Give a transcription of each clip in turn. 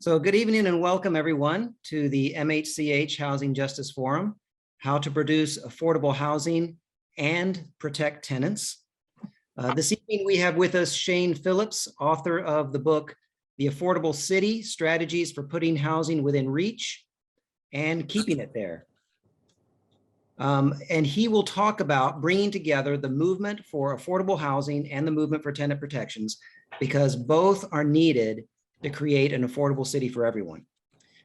So good evening and welcome everyone to the MHCH Housing Justice Forum, how to produce affordable housing and protect tenants. This evening we have with us Shane Phillips, author of the book, The Affordable City, Strategies for Putting Housing Within Reach and Keeping It There. And he will talk about bringing together the movement for affordable housing and the movement for tenant protections, because both are needed to create an affordable city for everyone.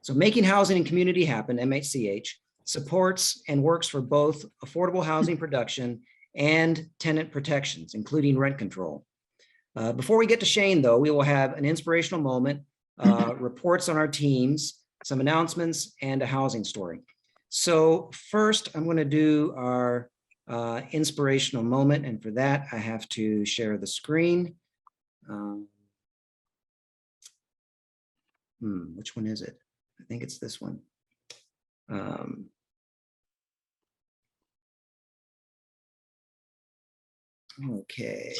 So Making Housing and Community Happen, MHCH, supports and works for both affordable housing production and tenant protections, including rent control. Before we get to Shane, though, we will have an inspirational moment, reports on our teams, some announcements, and a housing story. So first, I'm going to do our inspirational moment, and for that, I have to share the screen. Which one is it? I think it's this one. Okay.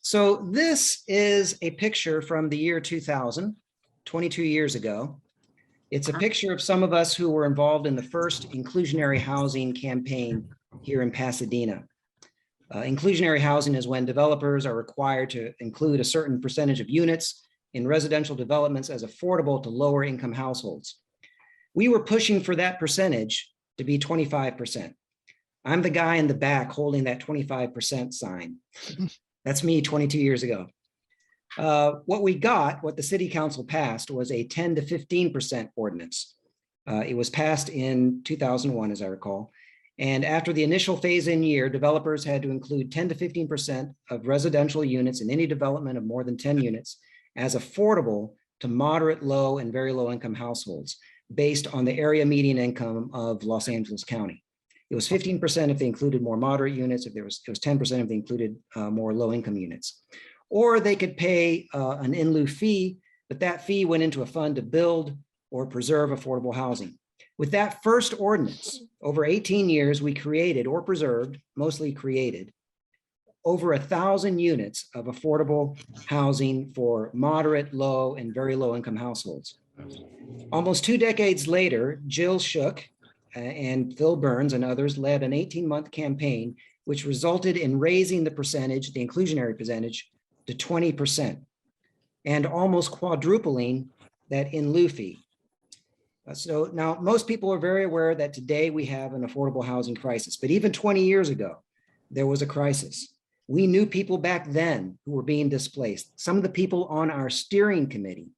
So this is a picture from the year 2000, 22 years ago. It's a picture of some of us who were involved in the first inclusionary housing campaign here in Pasadena. Inclusionary housing is when developers are required to include a certain percentage of units in residential developments as affordable to lower income households. We were pushing for that percentage to be 25%. I'm the guy in the back holding that 25% sign. That's me 22 years ago. What the city council passed was a 10 to 15% ordinance. It was passed in 2001, as I recall. And after the initial phase-in year, developers had to include 10 to 15% of residential units in any development of more than 10 units as affordable to moderate, low, and very low income households based on the area median income of Los Angeles County. It was 15% if they included more moderate units, it was 10% if they included more low income units. Or they could pay an in lieu fee, but that fee went into a fund to build or preserve affordable housing. With that first ordinance, over 18 years, we created or preserved, mostly created, over 1,000 units of affordable housing for moderate, low, and very low income households. Almost 2 decades later, Jill Shook and Phil Burns and others led an 18-month campaign, which resulted in raising the percentage, the inclusionary percentage, to 20%, and almost quadrupling that in lieu fee. So now most people are very aware that today we have an affordable housing crisis, but even 20 years ago, there was a crisis. We knew people back then who were being displaced. Some of the people on our steering committee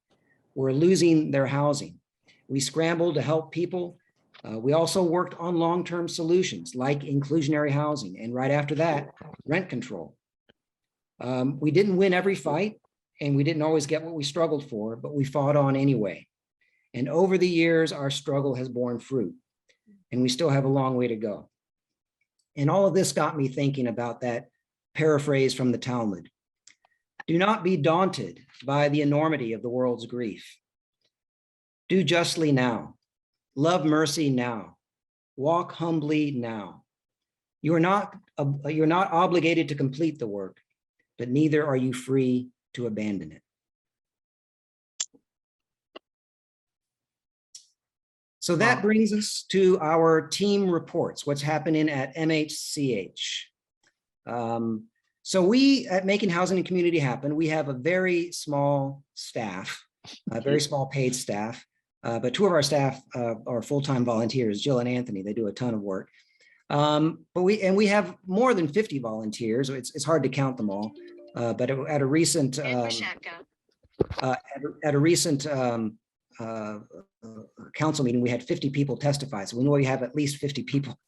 were losing their housing. We scrambled to help people. We also worked on long-term solutions like inclusionary housing, and right after that, rent control. We didn't win every fight, and we didn't always get what we struggled for, but we fought on anyway. And over the years, our struggle has borne fruit, and we still have a long way to go. And all of this got me thinking about that paraphrase from the Talmud. Do not be daunted by the enormity of the world's grief. Do justly now. Love mercy now. Walk humbly now. You're not obligated to complete the work, but neither are you free to abandon it. So that brings us to our team reports, what's happening at MHCH. So we at Making Housing and Community Happen, we have a very small staff, a very small paid staff, but 2 of our staff are full-time volunteers, Jill and Anthony. They do a ton of work. But we have more than 50 volunteers. So it's hard to count them all. But at a recent council meeting, we had 50 people testify. So we know we have at least 50 people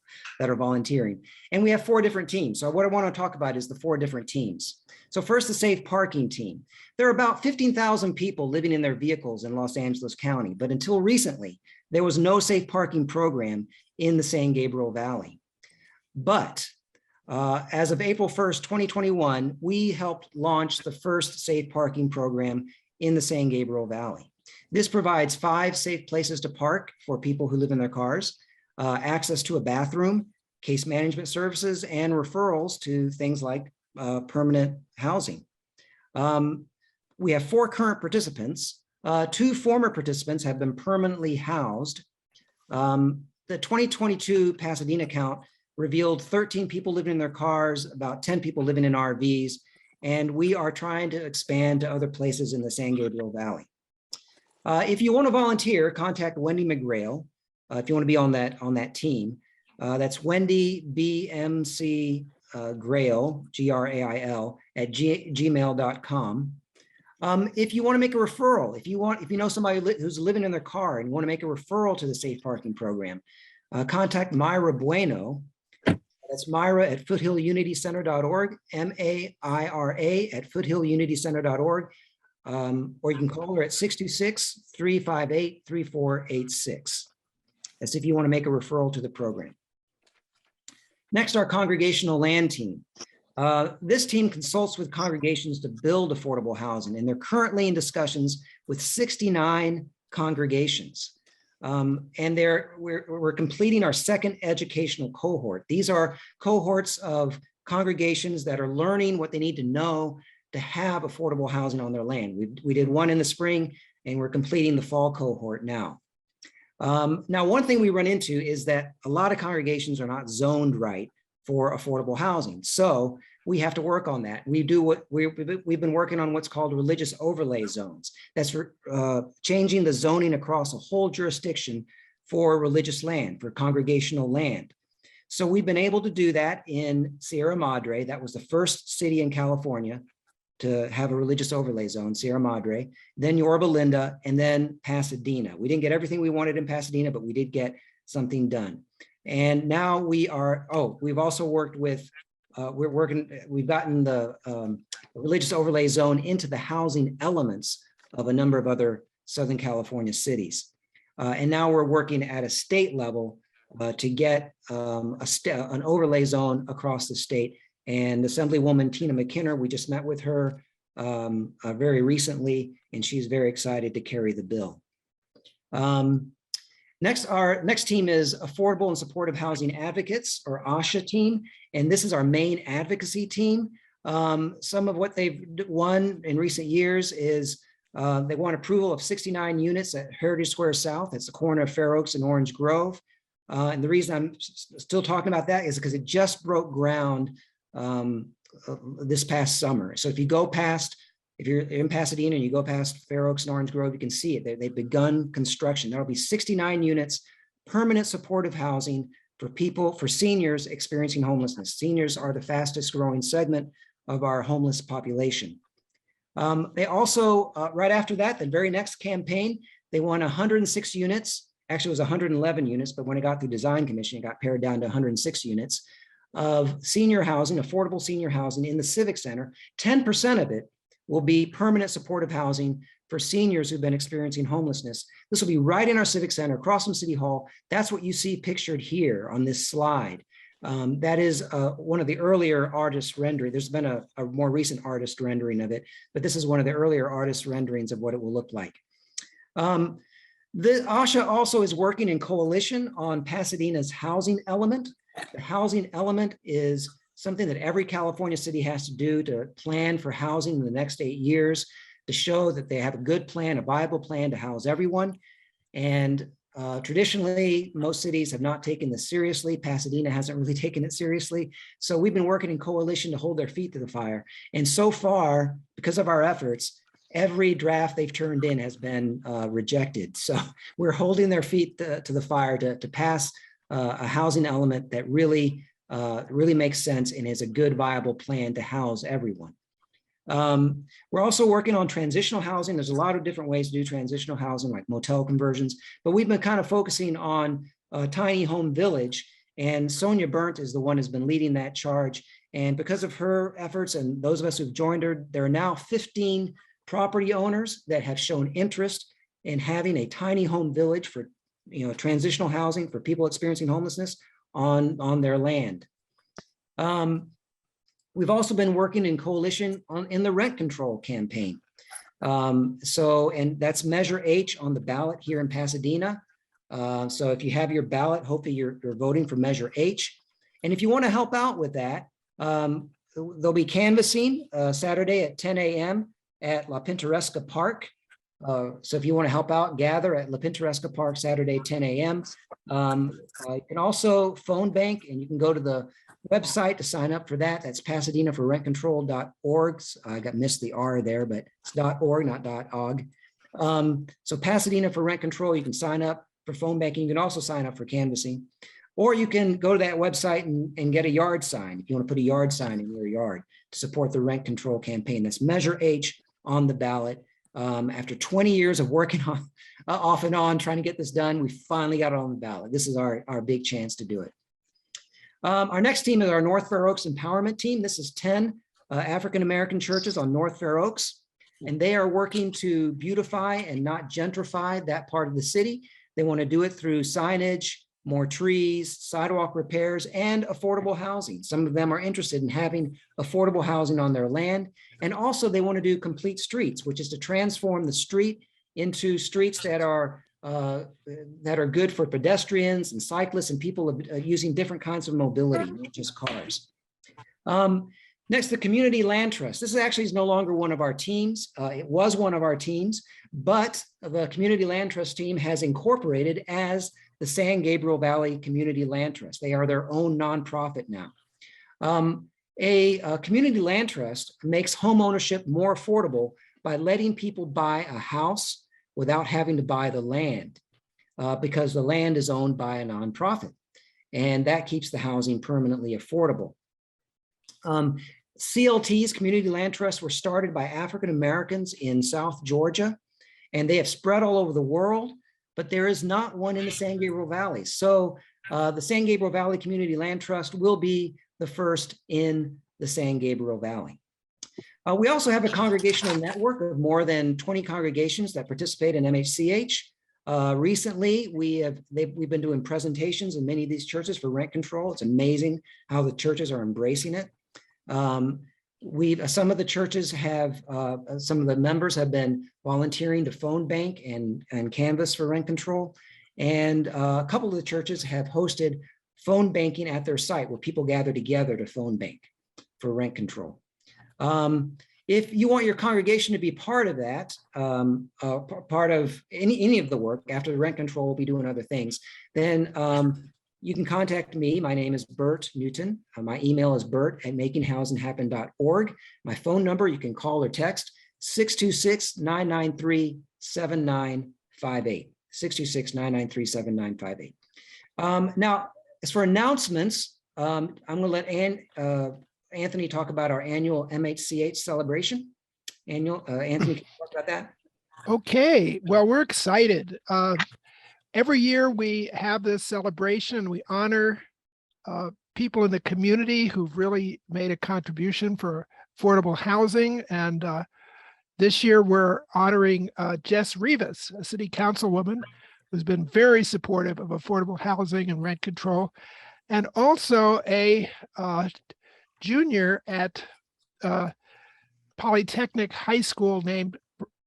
that are volunteering. And we have 4 different teams. So what I want to talk about is the 4 different teams. So first, the safe parking team. There are about 15,000 people living in their vehicles in Los Angeles County, but until recently, there was no safe parking program in the San Gabriel Valley. But as of April 1st, 2021, we helped launch the first safe parking program in the San Gabriel Valley. This provides 5 safe places to park for people who live in their cars, access to a bathroom, case management services, and referrals to things like permanent housing. We have 4 current participants. 2 former participants have been permanently housed. The 2022 Pasadena count revealed 13 people living in their cars, about 10 people living in RVs, and we are trying to expand to other places in the San Gabriel Valley. If you want to volunteer, contact Wendy McGrail. If you want to be on that team, that's Wendy BMC Grail, Grail, at gmail.com. If you want to make a referral, if you know somebody who's living in their car and you want to make a referral to the safe parking program, contact Myra Bueno. That's Myra at foothillunitycenter.org, MAIRA at foothillunitycenter.org, or you can call her at 626-358-3486. That's if you want to make a referral to the program. Next, our congregational land team. This team consults with congregations to build affordable housing, and they're currently in discussions with 69 congregations. And we're completing our second educational cohort. These are cohorts of congregations that are learning what they need to know to have affordable housing on their land. We did one in the spring, and we're completing the fall cohort now. Now, one thing we run into is that a lot of congregations are not zoned right for affordable housing. So we have to work on that. We've been working on what's called religious overlay zones. That's changing the zoning across a whole jurisdiction for religious land, for congregational land. So we've been able to do that in Sierra Madre. That was the first city in California to have a religious overlay zone, Sierra Madre, then Yorba Linda, and then Pasadena. We didn't get everything we wanted in Pasadena, but we did get something done. And now we've also worked with, we've gotten the religious overlay zone into the housing elements of a number of other Southern California cities. And now we're working at a state level to get an overlay zone across the state. And Assemblywoman Tina McKinner, we just met with her very recently, and she's very excited to carry the bill. Our next team is Affordable and Supportive Housing Advocates, or ASHA team, and this is our main advocacy team. Some of what they've won in recent years is they won approval of 69 units at Heritage Square South. It's the corner of Fair Oaks and Orange Grove. And the reason I'm still talking about that is because it just broke ground this past summer. So if you're in Pasadena and you go past Fair Oaks and Orange Grove, you can see it. They've begun construction. There'll be 69 units, permanent supportive housing for seniors experiencing homelessness. Seniors are the fastest growing segment of our homeless population. They also, right after that, the very next campaign, they won 106 units. Actually, it was 111 units, but when it got through Design Commission, it got pared down to 106 units of senior housing, affordable senior housing in the Civic Center. 10% of it will be permanent supportive housing for seniors who've been experiencing homelessness. This will be right in our Civic Center across from City Hall. That's what you see pictured here on this slide. That is one of the earlier artist rendering. There's been a more recent artist rendering of it, but this is one of the earlier artist renderings of what it will look like. The ASHA also is working in coalition on Pasadena's housing element. The housing element is something that every California city has to do to plan for housing in the next 8 years, to show that they have a good plan, a viable plan to house everyone. And traditionally, most cities have not taken this seriously. Pasadena hasn't really taken it seriously. So we've been working in coalition to hold their feet to the fire. And so far, because of our efforts, every draft they've turned in has been rejected. So we're holding their feet to the fire to pass a housing element that really makes sense and is a good, viable plan to house everyone. We're also working on transitional housing. There's a lot of different ways to do transitional housing, like motel conversions, but we've been kind of focusing on a tiny home village, and Sonia Burnt is the one who's been leading that charge. And because of her efforts and those of us who've joined her, there are now 15 property owners that have shown interest in having a tiny home village for transitional housing for people experiencing homelessness on their land. We've also been working in coalition in the rent control campaign. And that's Measure H on the ballot here in Pasadena. So if you have your ballot, hopefully you're voting for Measure H. And if you want to help out with that, there'll be canvassing Saturday at 10 a.m. at La Pintoresca Park. So if you want to help out, gather at La Pintoresca Park Saturday, 10 a.m. You can also phone bank, and you can go to the website to sign up for that. That's PasadenaForRentControl.org. I missed the R there, but it's .org, not .org. So Pasadena for Rent Control, you can sign up for phone banking. You can also sign up for canvassing, or you can go to that website and get a yard sign if you want to put a yard sign in your yard to support the rent control campaign. That's Measure H on the ballot. After 20 years of working on off and on trying to get this done, we finally got it on the ballot. This is our big chance to do it. Our next team is our North Fair Oaks Empowerment Team. This is 10 African-American churches on North Fair Oaks, and they are working to beautify and not gentrify that part of the city. They want to do it through signage, more trees, sidewalk repairs, and affordable housing. Some of them are interested in having affordable housing on their land. And also they want to do complete streets, which is to transform the street into streets that are good for pedestrians and cyclists and people using different kinds of mobility, not just cars. Next, the Community Land Trust. This actually is no longer one of our teams. It was one of our teams, but the Community Land Trust team has incorporated as the San Gabriel Valley Community Land Trust. They are their own nonprofit now. A community land trust makes home ownership more affordable by letting people buy a house without having to buy the land, because the land is owned by a nonprofit, and that keeps the housing permanently affordable. CLTs, Community Land Trusts, were started by African Americans in South Georgia, and they have spread all over the world, but there is not one in the San Gabriel Valley. So the San Gabriel Valley Community Land Trust will be the first in the San Gabriel Valley. We also have a congregational network of more than 20 congregations that participate in MHCH. Recently, we've been doing presentations in many of these churches for rent control. It's amazing how the churches are embracing it. Some of the churches have, some of the members have been volunteering to phone bank and canvass for rent control. And a couple of the churches have hosted phone banking at their site where people gather together to phone bank for rent control. If you want your congregation to be part of that, part of any of the work after the rent control, we'll be doing other things, then you can contact me. My name is Bert Newton. My email is bert@makinghousinghappen.org. My phone number, you can call or text 626-993-7958, 626-993-7958. Now, as for announcements, I'm going to let Anthony talk about our annual MHCH celebration. Anthony, can you talk about that? Okay, well, we're excited. Every year we have this celebration. We honor people in the community who've really made a contribution for affordable housing. And this year we're honoring Jess Rivas, a city councilwoman who's been very supportive of affordable housing and rent control, and also a junior at Polytechnic High School named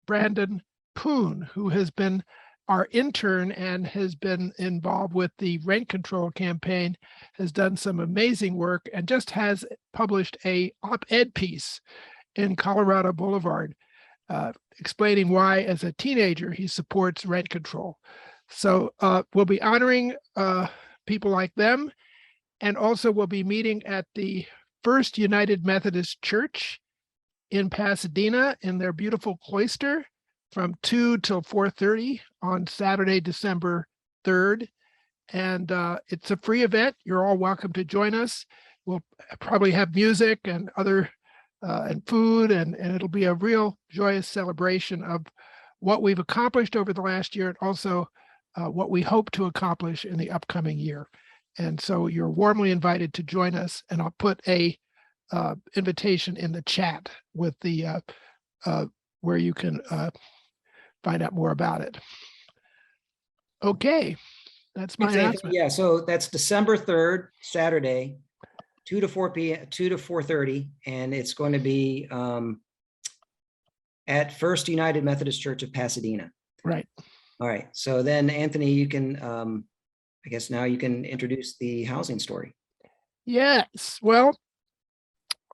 Brandon Poon, who has been our intern and has been involved with the rent control campaign, has done some amazing work, and just has published a op-ed piece in Colorado Boulevard explaining why, as a teenager, he supports rent control. So we'll be honoring people like them, and also we'll be meeting at the First United Methodist Church in Pasadena in their beautiful cloister from 2 till 4:30 on Saturday, December 3rd. And it's a free event. You're all welcome to join us. We'll probably have music and other and food, and it'll be a real joyous celebration of what we've accomplished over the last year, and also what we hope to accomplish in the upcoming year. And so you're warmly invited to join us, and I'll put a invitation in the chat with the where you can find out more about it. Okay, that's my announcement. Yeah, so that's December 3rd, Saturday, 2 to 4 p.m., 2 to 4:30, and it's going to be at First United Methodist Church of Pasadena. Right. All right. So then, Anthony, you can, I guess now you can introduce the housing story. Yes. Well,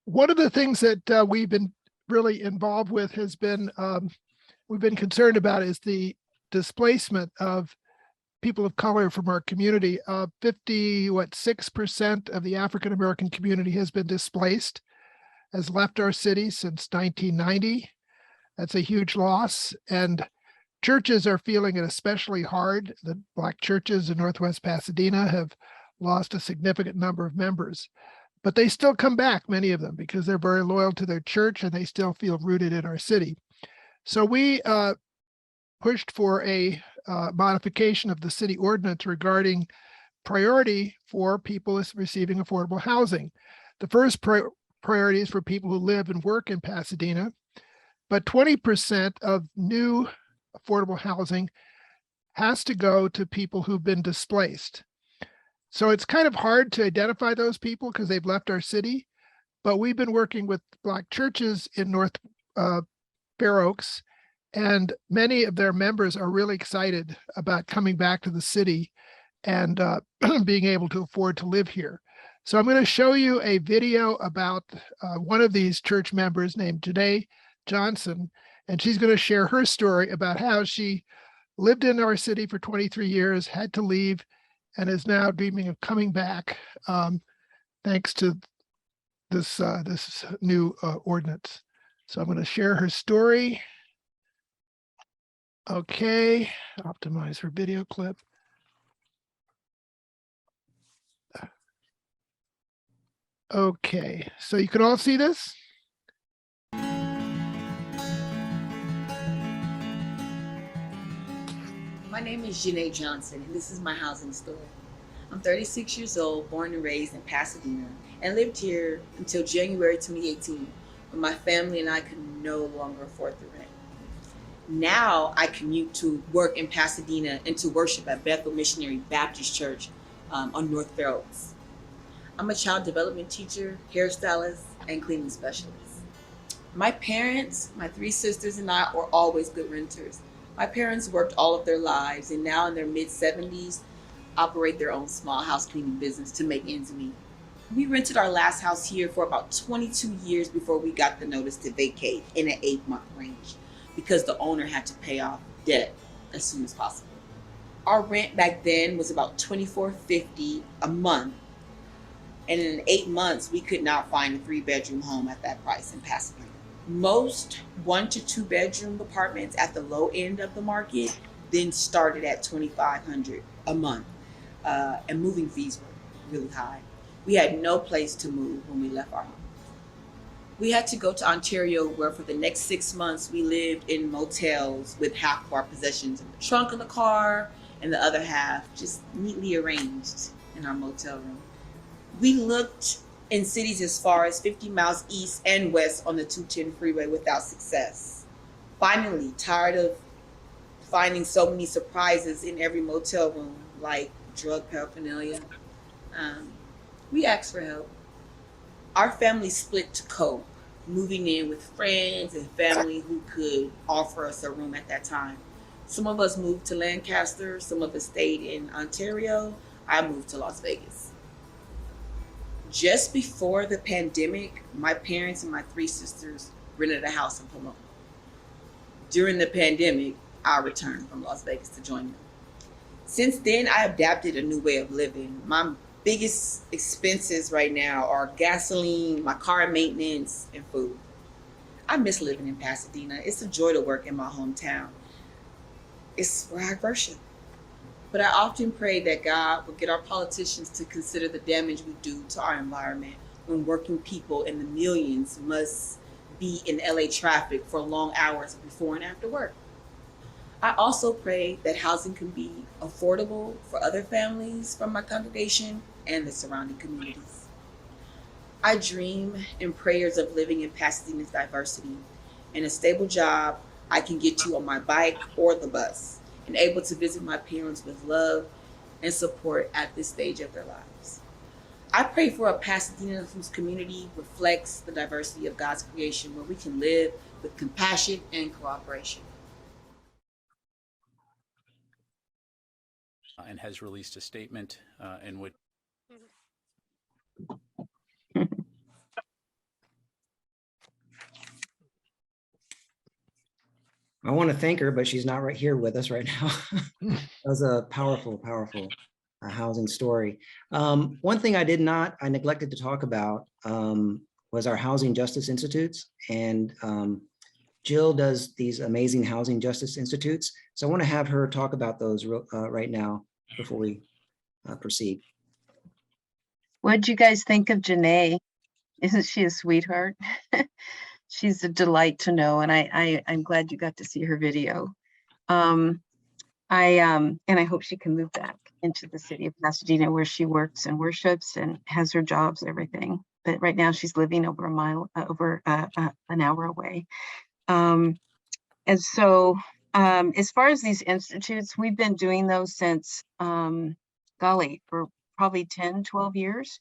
one of the things that we've been really involved with has been we've been concerned about is the displacement of people of color from our community. 6% of the African American community has been displaced, has left our city since 1990. That's a huge loss. And churches are feeling it especially hard. The Black churches in Northwest Pasadena have lost a significant number of members, but they still come back, many of them, because they're very loyal to their church and they still feel rooted in our city. So we pushed for a modification of the city ordinance regarding priority for people receiving affordable housing. The first priority is for people who live and work in Pasadena, but 20% of new affordable housing has to go to people who've been displaced. So it's kind of hard to identify those people because they've left our city, but we've been working with Black churches in North Fair Oaks, and many of their members are really excited about coming back to the city and being able to afford to live here. So I'm going to show you a video about one of these church members named Janae Johnson, and she's going to share her story about how she lived in our city for 23 years, had to leave, and is now dreaming of coming back thanks to this new ordinance. So I'm going to share her story. Okay, optimize her video clip. Okay, so you can all see this? My name is Janae Johnson, and this is my housing story. I'm 36 years old, born and raised in Pasadena, and lived here until January 2018, when my family and I could no longer afford the rent. Now I commute to work in Pasadena and to worship at Bethel Missionary Baptist Church on North Fair Oaks. I'm a child development teacher, hairstylist, and cleaning specialist. My parents, my three sisters, and I were always good renters. My parents worked all of their lives, and now in their mid-70s, operate their own small house cleaning business to make ends meet. We rented our last house here for about 22 years before we got the notice to vacate in an 8-month range because the owner had to pay off debt as soon as possible. Our rent back then was about $24.50 a month, and in 8 months, we could not find a 3-bedroom home at that price in Pasadena. Most 1 to 2 bedroom apartments at the low end of the market then started at $2,500 a month, and moving fees were really high. We had no place to move when we left our home. We had to go to Ontario, where for the next 6 months we lived in motels with half of our possessions in the trunk of the car and the other half just neatly arranged in our motel room. We looked in cities as far as 50 miles east and west on the 210 freeway without success. Finally, tired of finding so many surprises in every motel room, like drug paraphernalia, we asked for help. Our family split to cope, moving in with friends and family who could offer us a room at that time. Some of us moved to Lancaster, some of us stayed in Ontario. I moved to Las Vegas. Just before the pandemic, my parents and my 3 sisters rented a house in Pomona. During the pandemic, I returned from Las Vegas to join them. Since then, I adapted a new way of living. My biggest expenses right now are gasoline, my car maintenance, and food. I miss living in Pasadena. It's a joy to work in my hometown. It's where I worship. But I often pray that God will get our politicians to consider the damage we do to our environment when working people in the millions must be in LA traffic for long hours before and after work. I also pray that housing can be affordable for other families from my congregation and the surrounding communities. I dream in prayers of living in Pasadena's diversity and a stable job I can get to on my bike or the bus, and able to visit my parents with love and support at this stage of their lives. I pray for a Pasadena whose community reflects the diversity of God's creation, where we can live with compassion and cooperation. And has released a statement in which I want to thank her, but she's not right here with us right now. That was a powerful, powerful housing story. One thing I neglected to talk about was our Housing Justice Institutes. And Jill does these amazing Housing Justice Institutes. So I want to have her talk about those right now before we proceed. What'd you guys think of Janae? Isn't she a sweetheart? She's a delight to know, and I'm glad you got to see her video. And I hope she can move back into the city of Pasadena where she works and worships and has her jobs, everything. But right now she's living over an hour away. And so as far as these institutes, we've been doing those since, golly, for probably 10, 12 years.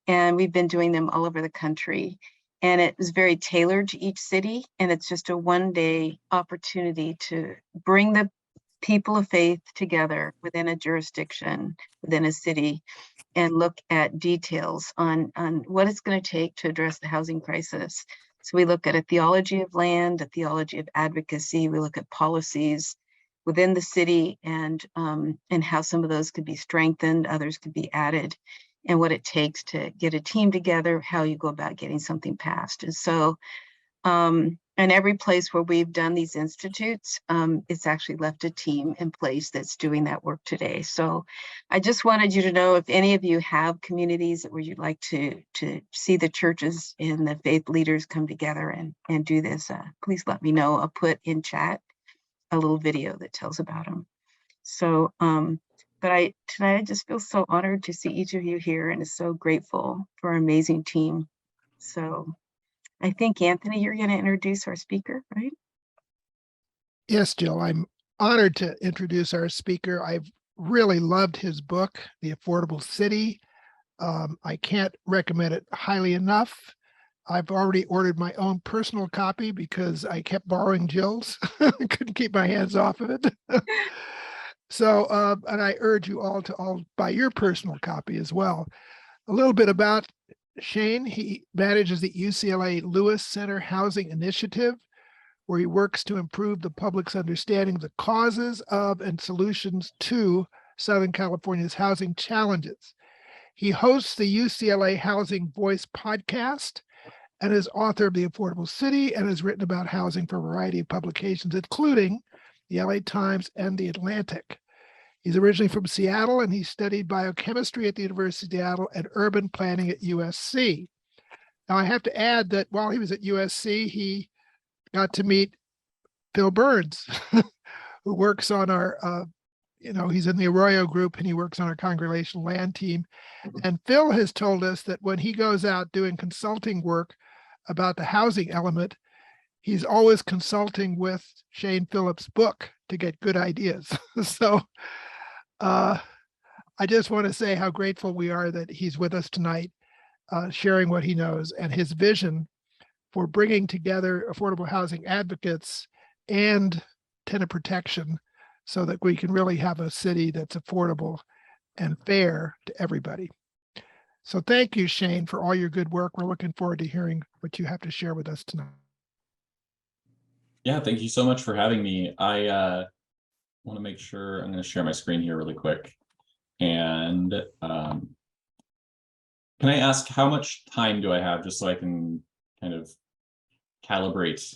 And we've been doing them all over the country. And it is very tailored to each city. And it's just a one-day opportunity to bring the people of faith together within a jurisdiction, within a city, and look at details on what it's going to take to address the housing crisis. So we look at a theology of land, a theology of advocacy. We look at policies within the city and how some of those could be strengthened, others could be added, and what it takes to get a team together, how you go about getting something passed. And so, and every place where we've done these institutes, it's actually left a team in place that's doing that work today. So I just wanted you to know, if any of you have communities where you'd like to see the churches and the faith leaders come together and do this, please let me know. I'll put in chat a little video that tells about them. So, but tonight I just feel so honored to see each of you here and is so grateful for our amazing team. So I think, Anthony, you're going to introduce our speaker, right? Yes, Jill, I'm honored to introduce our speaker. I've really loved his book, The Affordable City. I can't recommend it highly enough. I've already ordered my own personal copy because I kept borrowing Jill's. I couldn't keep my hands off of it. So, and I urge you all to all buy your personal copy as well. A little bit about Shane. He manages the UCLA Lewis Center Housing Initiative, where he works to improve the public's understanding of the causes of and solutions to Southern California's housing challenges. He hosts the UCLA Housing Voice podcast and is author of The Affordable City and has written about housing for a variety of publications, including the LA Times and The Atlantic. He's originally from Seattle, and he studied biochemistry at the University of Seattle and urban planning at USC. Now, I have to add that while he was at USC, he got to meet Phil Burns, who works on our, he's in the Arroyo group and he works on our congregational land team. And Phil has told us that when he goes out doing consulting work about the housing element, he's always consulting with Shane Phillips' book to get good ideas. So I just want to say how grateful we are that he's with us tonight, sharing what he knows and his vision for bringing together affordable housing advocates and tenant protection so that we can really have a city that's affordable and fair to everybody. So thank you, Shane, for all your good work. We're looking forward to hearing what you have to share with us tonight. Yeah, thank you so much for having me. I want to make sure I'm going to share my screen here really quick. And can I ask how much time do I have just so I can kind of calibrate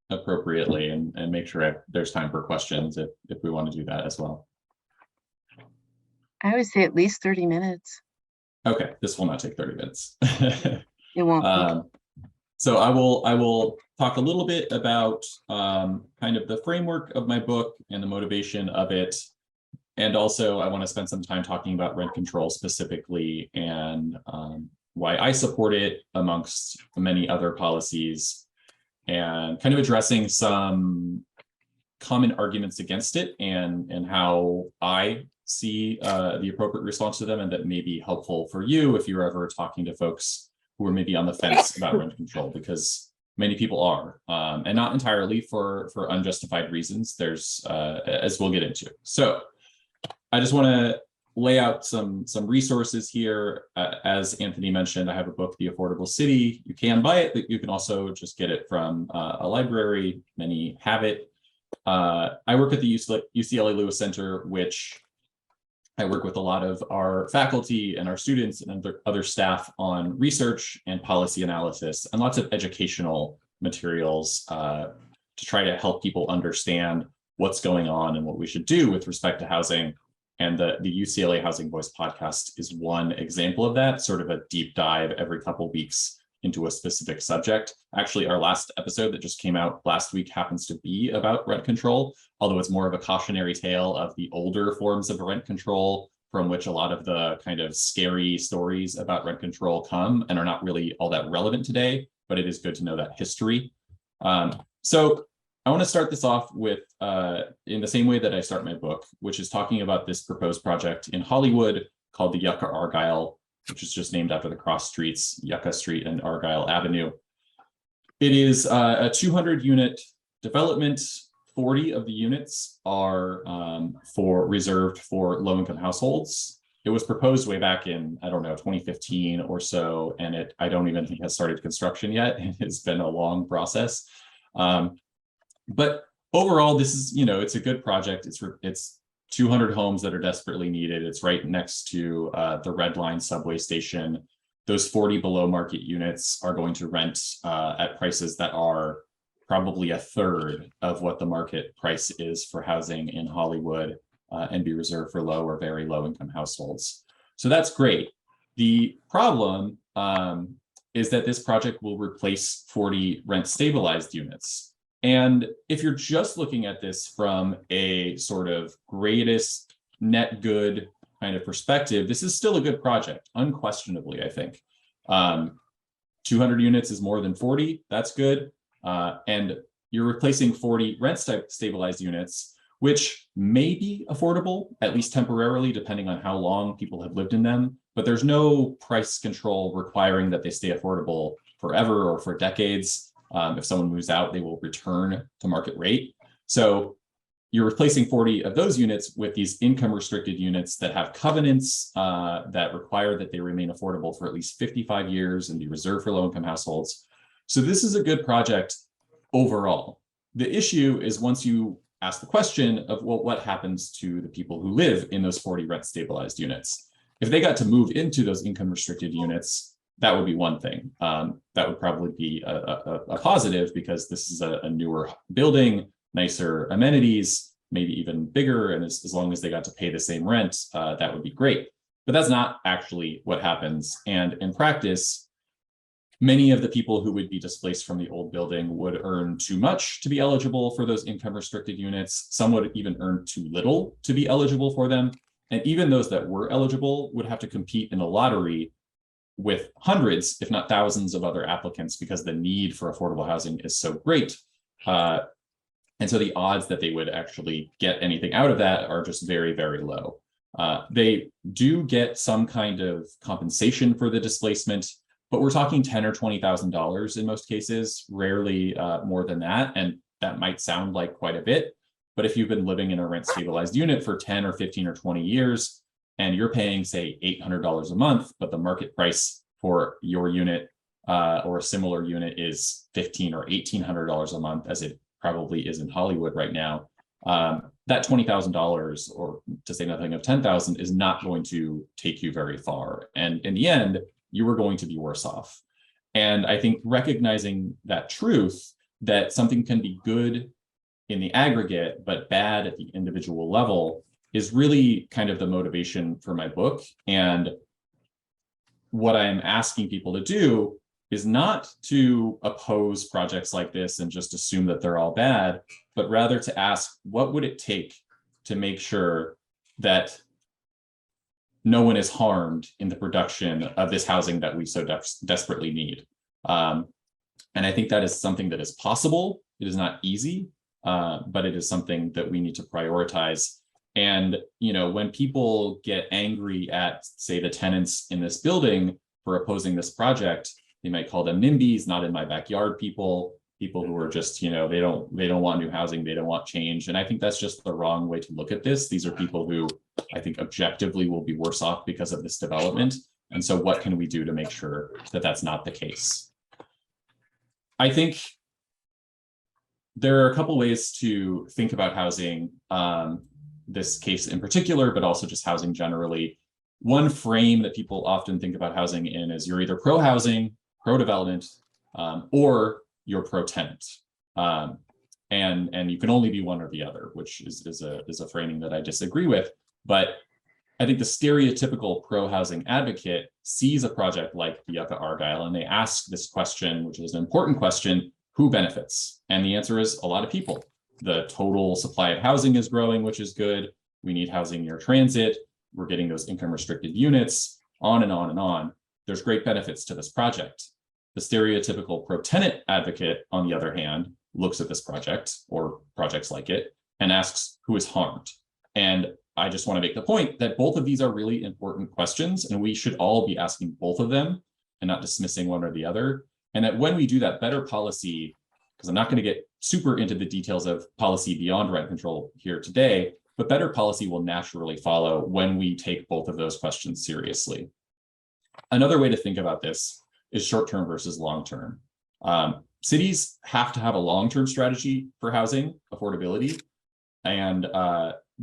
appropriately and make sure there's time for questions if we want to do that as well? I would say at least 30 minutes. Okay, this will not take 30 minutes. It won't. So I will talk a little bit about kind of the framework of my book and the motivation of it. And also I want to spend some time talking about rent control specifically and why I support it amongst many other policies, and kind of addressing some common arguments against it and how I see the appropriate response to them, and that may be helpful for you if you're ever talking to folks who are maybe on the fence about rent control, because many people are, and not entirely for unjustified reasons. There's, as we'll get into. So I just want to lay out some resources here. As Anthony mentioned, I have a book, The Affordable City. You can buy it, but you can also just get it from a library. Many have it. I work at the UCLA Lewis Center, which I work with a lot of our faculty and our students and other staff on research and policy analysis and lots of educational materials to try to help people understand what's going on and what we should do with respect to housing. And the UCLA Housing Voice podcast is one example of that, sort of a deep dive every couple of weeks into a specific subject. Actually, our last episode that just came out last week happens to be about rent control, although it's more of a cautionary tale of the older forms of rent control from which a lot of the kind of scary stories about rent control come and are not really all that relevant today, but it is good to know that history. So I want to start this off with, in the same way that I start my book, which is talking about this proposed project in Hollywood called the Yucca Argyle, which is just named after the cross streets, Yucca Street and Argyle Avenue. It is a 200-unit development. 40 of the units are reserved for low-income households. It was proposed way back in, I don't know, 2015 or so, and I don't even think has started construction yet. It's been a long process. But overall, this is, it's a good project. It's 200 homes that are desperately needed. It's right next to the Red Line subway station. Those 40 below market units are going to rent at prices that are probably a third of what the market price is for housing in Hollywood and be reserved for low or very low income households. So that's great. The problem is that this project will replace 40 rent stabilized units. And if you're just looking at this from a sort of greatest net good kind of perspective, this is still a good project, unquestionably, I think. 200 units is more than 40, that's good. And you're replacing 40 rent stabilized units, which may be affordable, at least temporarily, depending on how long people have lived in them. But there's no price control requiring that they stay affordable forever or for decades. If someone moves out, they will return to market rate. So you're replacing 40 of those units with these income restricted units that have covenants that require that they remain affordable for at least 55 years and be reserved for low income households. So this is a good project overall. The issue is once you ask the question of, well, what happens to the people who live in those 40 rent stabilized units? If they got to move into those income restricted units, that would be one thing. That would probably be a positive because this is a newer building, nicer amenities, maybe even bigger. And as long as they got to pay the same rent, that would be great. But that's not actually what happens. And in practice, many of the people who would be displaced from the old building would earn too much to be eligible for those income restricted units. Some would even earn too little to be eligible for them. And even those that were eligible would have to compete in a lottery with hundreds, if not thousands of other applicants because the need for affordable housing is so great. And so the odds that they would actually get anything out of that are just very, very low. They do get some kind of compensation for the displacement, but we're talking $10,000 or $20,000 in most cases, rarely more than that. And that might sound like quite a bit, but if you've been living in a rent stabilized unit for 10 or 15 or 20 years, and you're paying, say, $800 a month, but the market price for your unit or a similar unit is $1,500 or $1,800 a month, as it probably is in Hollywood right now, that $20,000, or to say nothing of $10,000, is not going to take you very far. And in the end, you are going to be worse off. And I think recognizing that truth, that something can be good in the aggregate, but bad at the individual level, is really kind of the motivation for my book. And what I'm asking people to do is not to oppose projects like this and just assume that they're all bad, but rather to ask, what would it take to make sure that no one is harmed in the production of this housing that we so desperately need? And I think that is something that is possible. It is not easy, but it is something that we need to prioritize. And, when people get angry at, say, the tenants in this building for opposing this project, they might call them NIMBYs, not in my backyard people who are just, they don't want new housing, they don't want change. And I think that's just the wrong way to look at this. These are people who I think objectively will be worse off because of this development. And so what can we do to make sure that that's not the case? I think there are a couple ways to think about housing, this case in particular, but also just housing generally. One frame that people often think about housing in is you're either pro-housing, pro-development, or you're pro-tenant. And you can only be one or the other, which is a framing that I disagree with. But I think the stereotypical pro-housing advocate sees a project like the Yucca Argyle, and they ask this question, which is an important question: who benefits? And the answer is a lot of people. The total supply of housing is growing, which is good. We need housing near transit. We're getting those income restricted units, on and on and on. There's great benefits to this project. The stereotypical pro-tenant advocate, on the other hand, looks at this project or projects like it and asks who is harmed. And I just want to make the point that both of these are really important questions, and we should all be asking both of them and not dismissing one or the other. And that when we do that, better policy, because I'm not going to get super into the details of policy beyond rent control here today, but better policy will naturally follow when we take both of those questions seriously. Another way to think about this is short-term versus long-term. Cities have to have a long-term strategy for housing affordability, and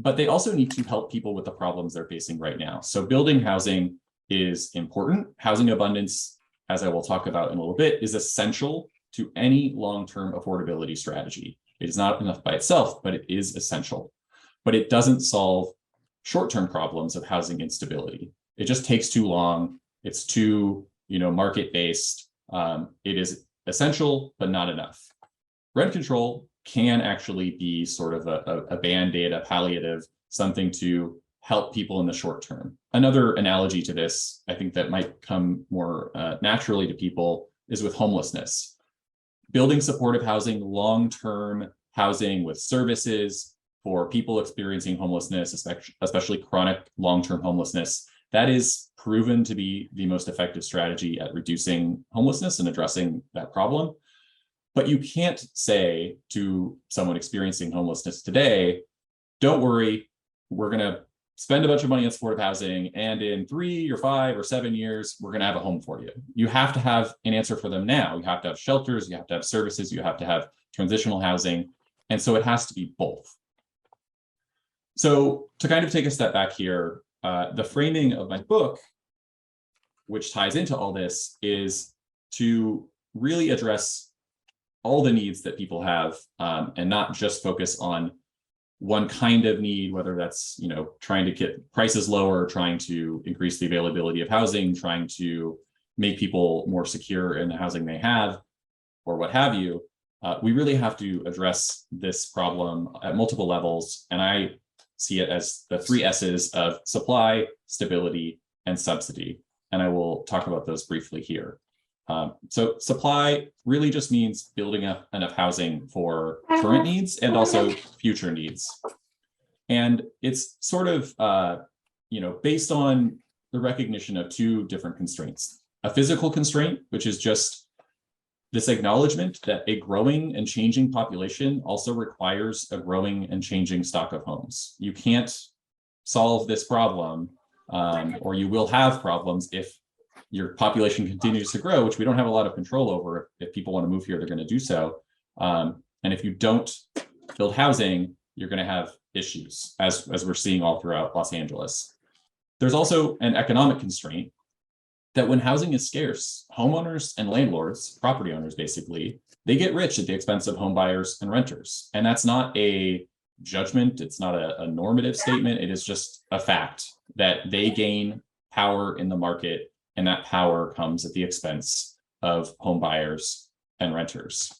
but they also need to help people with the problems they're facing right now. So building housing is important. Housing abundance, as I will talk about in a little bit, is essential to any long-term affordability strategy. It is not enough by itself, but it is essential. But it doesn't solve short-term problems of housing instability. It just takes too long. It's too, market-based. It is essential, but not enough. Rent control can actually be sort of a band-aid, a palliative, something to help people in the short term. Another analogy to this, I think that might come more naturally to people, is with homelessness. Building supportive housing, long-term housing with services for people experiencing homelessness, especially chronic long-term homelessness, that is proven to be the most effective strategy at reducing homelessness and addressing that problem. But you can't say to someone experiencing homelessness today, don't worry, we're going to spend a bunch of money on supportive housing, and in 3 or 5 or 7 years, we're going to have a home for you. You have to have an answer for them now. You have to have shelters, you have to have services, you have to have transitional housing. And so it has to be both. So to kind of take a step back here, the framing of my book, which ties into all this, is to really address all the needs that people have, and not just focus on one kind of need, whether that's trying to get prices lower, trying to increase the availability of housing, trying to make people more secure in the housing they have, or what have you. We really have to address this problem at multiple levels, and I see it as the 3 S's of supply, stability, and subsidy. And I will talk about those briefly here. So supply really just means building up enough housing for current needs and also future needs. And it's sort of, based on the recognition of 2 different constraints. A physical constraint, which is just this acknowledgement that a growing and changing population also requires a growing and changing stock of homes. You can't solve this problem, or you will have problems if your population continues to grow, which we don't have a lot of control over. If people want to move here, they're going to do so. And if you don't build housing, you're going to have issues, as we're seeing all throughout Los Angeles. There's also an economic constraint that when housing is scarce, homeowners and landlords, property owners basically, they get rich at the expense of home buyers and renters. And that's not a judgment. It's not a normative statement. It is just a fact that they gain power in the market, and that power comes at the expense of home buyers and renters.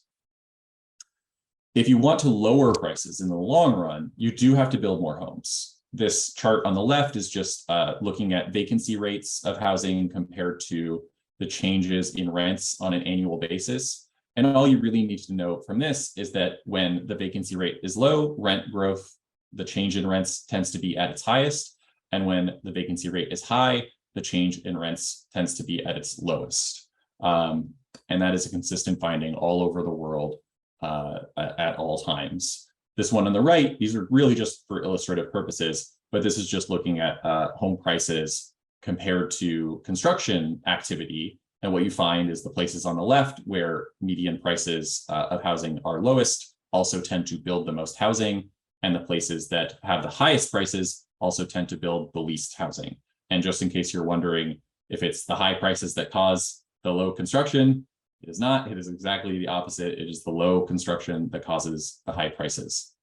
If you want to lower prices in the long run, you do have to build more homes. This chart on the left is just looking at vacancy rates of housing compared to the changes in rents on an annual basis. And all you really need to know from this is that when the vacancy rate is low, rent growth, the change in rents tends to be at its highest. And when the vacancy rate is high, the change in rents tends to be at its lowest. And that is a consistent finding all over the world at all times. This one on the right, these are really just for illustrative purposes, but this is just looking at home prices compared to construction activity. And what you find is the places on the left where median prices of housing are lowest also tend to build the most housing, and the places that have the highest prices also tend to build the least housing. And just in case you're wondering if it's the high prices that cause the low construction, it is not. It is exactly the opposite. It is the low construction that causes the high prices.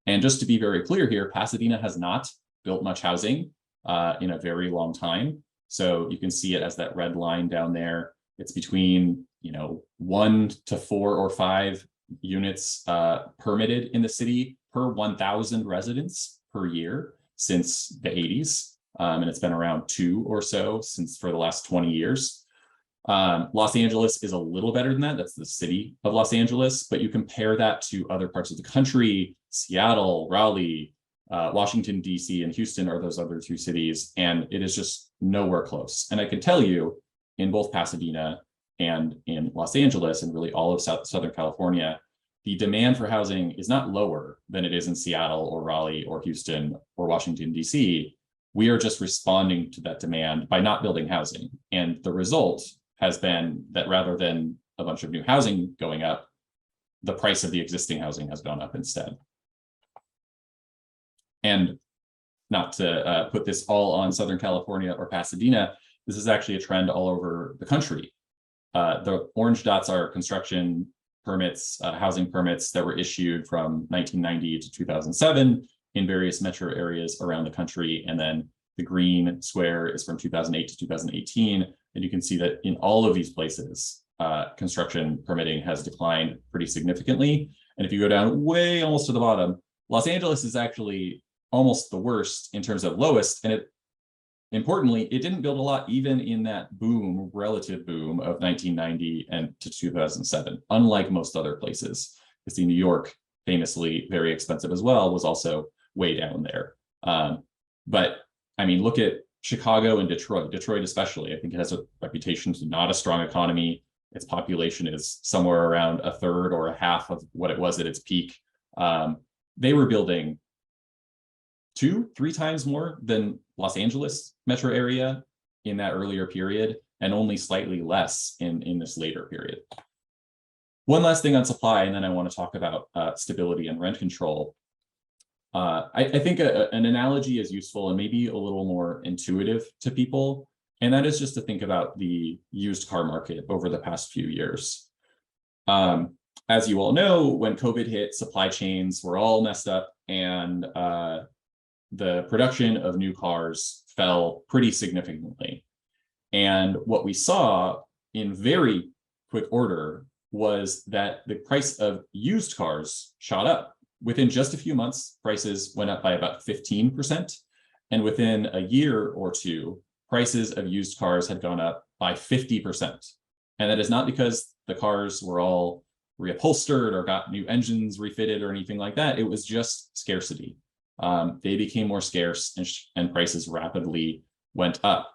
And just to be very clear here, Pasadena has not built much housing in a very long time. So you can see it as that red line down there. It's between 1 to 4 or 5 units permitted in the city per 1,000 residents per year since the 80s. And it's been around 2 or so for the last 20 years. Los Angeles is a little better than that. That's the city of Los Angeles, but you compare that to other parts of the country, Seattle, Raleigh, Washington, D.C., and Houston are those other 2 cities, and it is just nowhere close. And I can tell you, in both Pasadena and in Los Angeles, and really all of Southern California, the demand for housing is not lower than it is in Seattle or Raleigh or Houston or Washington, D.C. We are just responding to that demand by not building housing. And the result has been that rather than a bunch of new housing going up, the price of the existing housing has gone up instead. And not to put this all on Southern California or Pasadena, this is actually a trend all over the country. The orange dots are construction permits, housing permits that were issued from 1990 to 2007 in various metro areas around the country. And then the green square is from 2008 to 2018. And you can see that in all of these places, construction permitting has declined pretty significantly. And if you go down way almost to the bottom, Los Angeles is actually almost the worst in terms of lowest. And importantly, it didn't build a lot even in that boom, relative boom of 1990 and to 2007, unlike most other places. You see New York, famously very expensive as well, was also way down there. But I mean, look at Chicago and Detroit. Detroit especially, I think it has a reputation to not a strong economy. Its population is somewhere around a third or a half of what it was at its peak. They were building 2-3 times more than Los Angeles metro area in that earlier period, and only slightly less in this later period. One last thing on supply, and then I want to talk about stability and rent control. I think an analogy is useful and maybe a little more intuitive to people, and that is just to think about the used car market over the past few years. As you all know, when COVID hit, supply chains were all messed up, and the production of new cars fell pretty significantly. And what we saw in very quick order was that the price of used cars shot up. Within just a few months, prices went up by about 15%. And within a year or two, prices of used cars had gone up by 50%. And that is not because the cars were all reupholstered or got new engines refitted or anything like that. It was just scarcity. They became more scarce, and prices rapidly went up.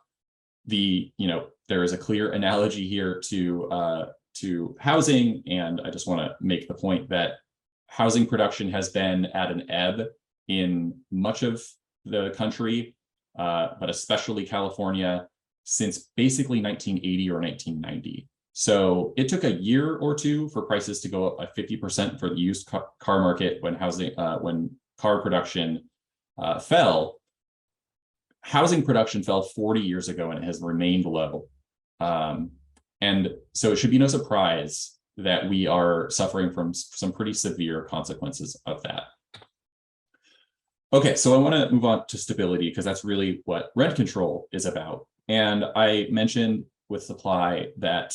There is a clear analogy here to housing, and I just want to make the point that housing production has been at an ebb in much of the country, but especially California, since basically 1980 or 1990. So it took a year or two for prices to go up by 50% for the used car market when car production fell. Housing production fell 40 years ago, and it has remained low. And so it should be no surprise that we are suffering from some pretty severe consequences of that. Okay, so I want to move on to stability, because that's really what rent control is about. And I mentioned with supply that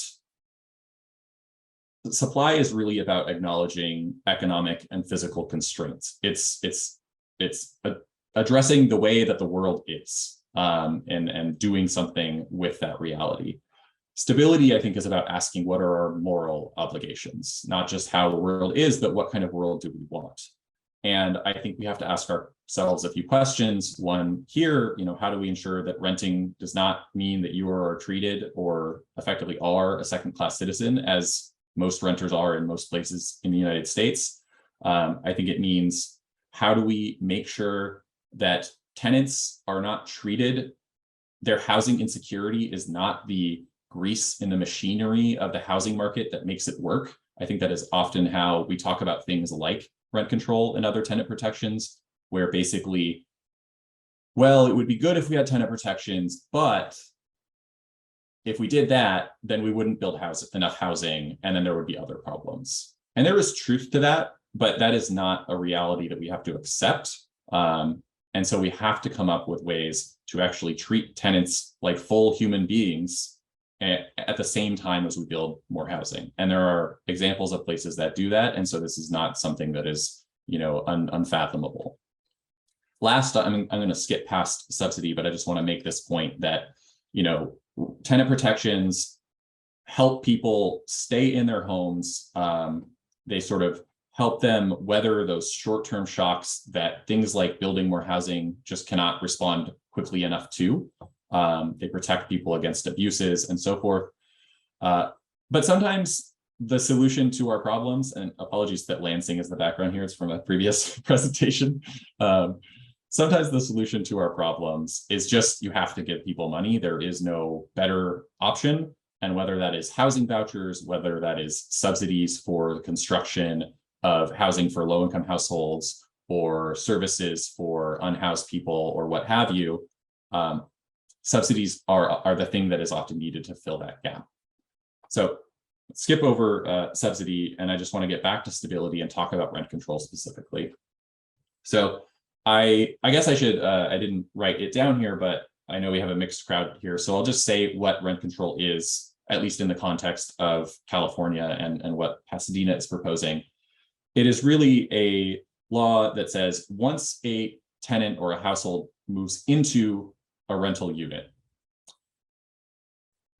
supply is really about acknowledging economic and physical constraints. It's addressing the way that the world is, and doing something with that reality. Stability, I think, is about asking what are our moral obligations, not just how the world is, but what kind of world do we want? And I think we have to ask ourselves a few questions. One here, how do we ensure that renting does not mean that you are treated or effectively are a second-class citizen, as most renters are in most places in the United States? I think it means, how do we make sure that tenants are not treated, their housing insecurity is not the grease in the machinery of the housing market that makes it work. I think that is often how we talk about things like rent control and other tenant protections, where basically, well, it would be good if we had tenant protections, but if we did that, then we wouldn't build enough housing, and then there would be other problems. And there is truth to that, but that is not a reality that we have to accept. And so we have to come up with ways to actually treat tenants like full human beings at the same time as we build more housing. And there are examples of places that do that. And so this is not something that is, unfathomable. Last, I'm going to skip past subsidy, but I just want to make this point that, tenant protections help people stay in their homes. They sort of help them weather those short-term shocks that things like building more housing just cannot respond quickly enough to. They protect people against abuses and so forth. But sometimes the solution to our problems, and apologies that Lansing is the background here, it's from a previous presentation. Sometimes the solution to our problems is just you have to give people money. There is no better option. And whether that is housing vouchers, whether that is subsidies for the construction of housing for low-income households or services for unhoused people or what have you, subsidies are the thing that is often needed to fill that gap. So skip over subsidy, and I just want to get back to stability and talk about rent control specifically. So I guess I should, I didn't write it down here, but I know we have a mixed crowd here. So I'll just say what rent control is, at least in the context of California and what Pasadena is proposing. It is really a law that says once a tenant or a household moves into a rental unit,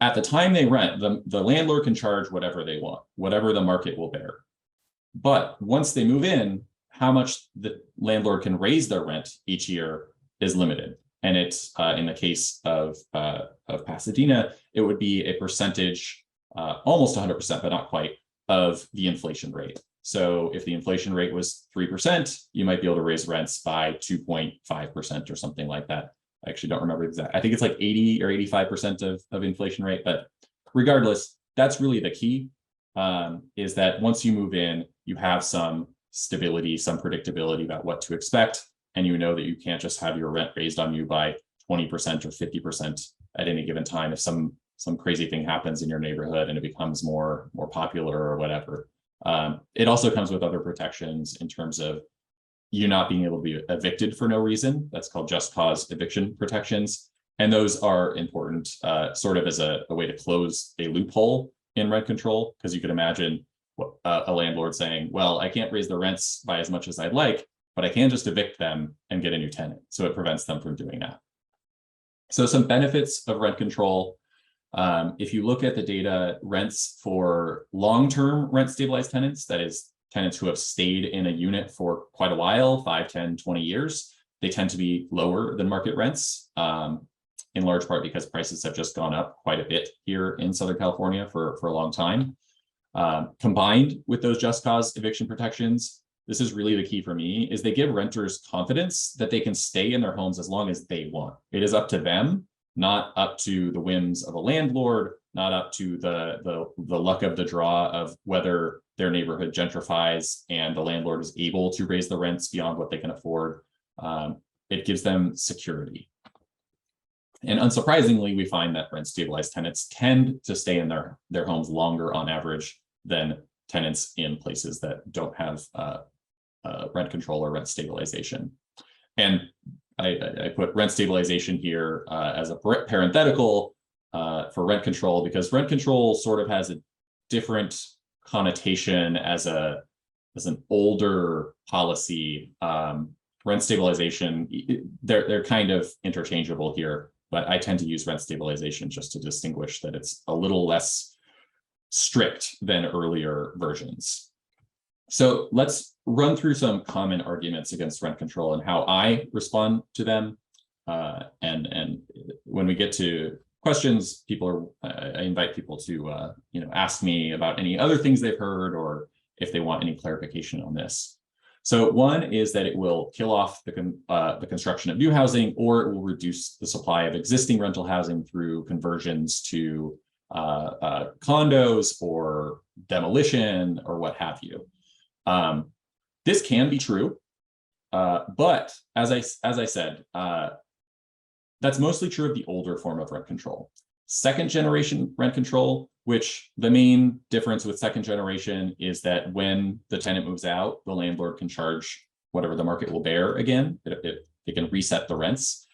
at the time they rent, the landlord can charge whatever they want, whatever the market will bear. But once they move in, how much the landlord can raise their rent each year is limited. And it's in the case of Pasadena, it would be a percentage, almost 100%, but not quite, of the inflation rate. So if the inflation rate was 3%, you might be able to raise rents by 2.5% or something like that. I actually don't remember exactly. I think it's like 80 or 85% of inflation rate. But regardless, that's really the key, is that once you move in, you have some stability, some predictability about what to expect. And you know that you can't just have your rent raised on you by 20% or 50% at any given time if some crazy thing happens in your neighborhood and it becomes more popular or whatever. It also comes with other protections in terms of you not being able to be evicted for no reason. That's called just cause eviction protections. And those are important sort of as a way to close a loophole in rent control, because you could imagine a landlord saying, well, I can't raise the rents by as much as I'd like, but I can just evict them and get a new tenant. So it prevents them from doing that. So some benefits of rent control. If you look at the data, rents for long-term rent stabilized tenants, that is tenants who have stayed in a unit for quite a while, 5, 10, 20 years, they tend to be lower than market rents, in large part because prices have just gone up quite a bit here in Southern California for a long time. Combined with those just cause eviction protections, this is really the key for me, is they give renters confidence that they can stay in their homes as long as they want. It is up to them, not up to the whims of a landlord, not up to the luck of the draw of whether their neighborhood gentrifies and the landlord is able to raise the rents beyond what they can afford. It gives them security. And unsurprisingly, we find that rent stabilized tenants tend to stay in their homes longer on average than tenants in places that don't have rent control or rent stabilization. And I put rent stabilization here as a parenthetical for rent control, because rent control sort of has a different connotation as an older policy. Rent stabilization, they're kind of interchangeable here, but I tend to use rent stabilization just to distinguish that it's a little less strict than earlier versions. So let's run through some common arguments against rent control and how I respond to them. And when we get to questions, I invite people to ask me about any other things they've heard or if they want any clarification on this. So one is that it will kill off the construction of new housing, or it will reduce the supply of existing rental housing through conversions to condos or demolition or what have you. This can be true, but as I said, that's mostly true of the older form of rent control. Second generation rent control, which the main difference with second generation is that when the tenant moves out, the landlord can charge whatever the market will bear again. It can reset the rents.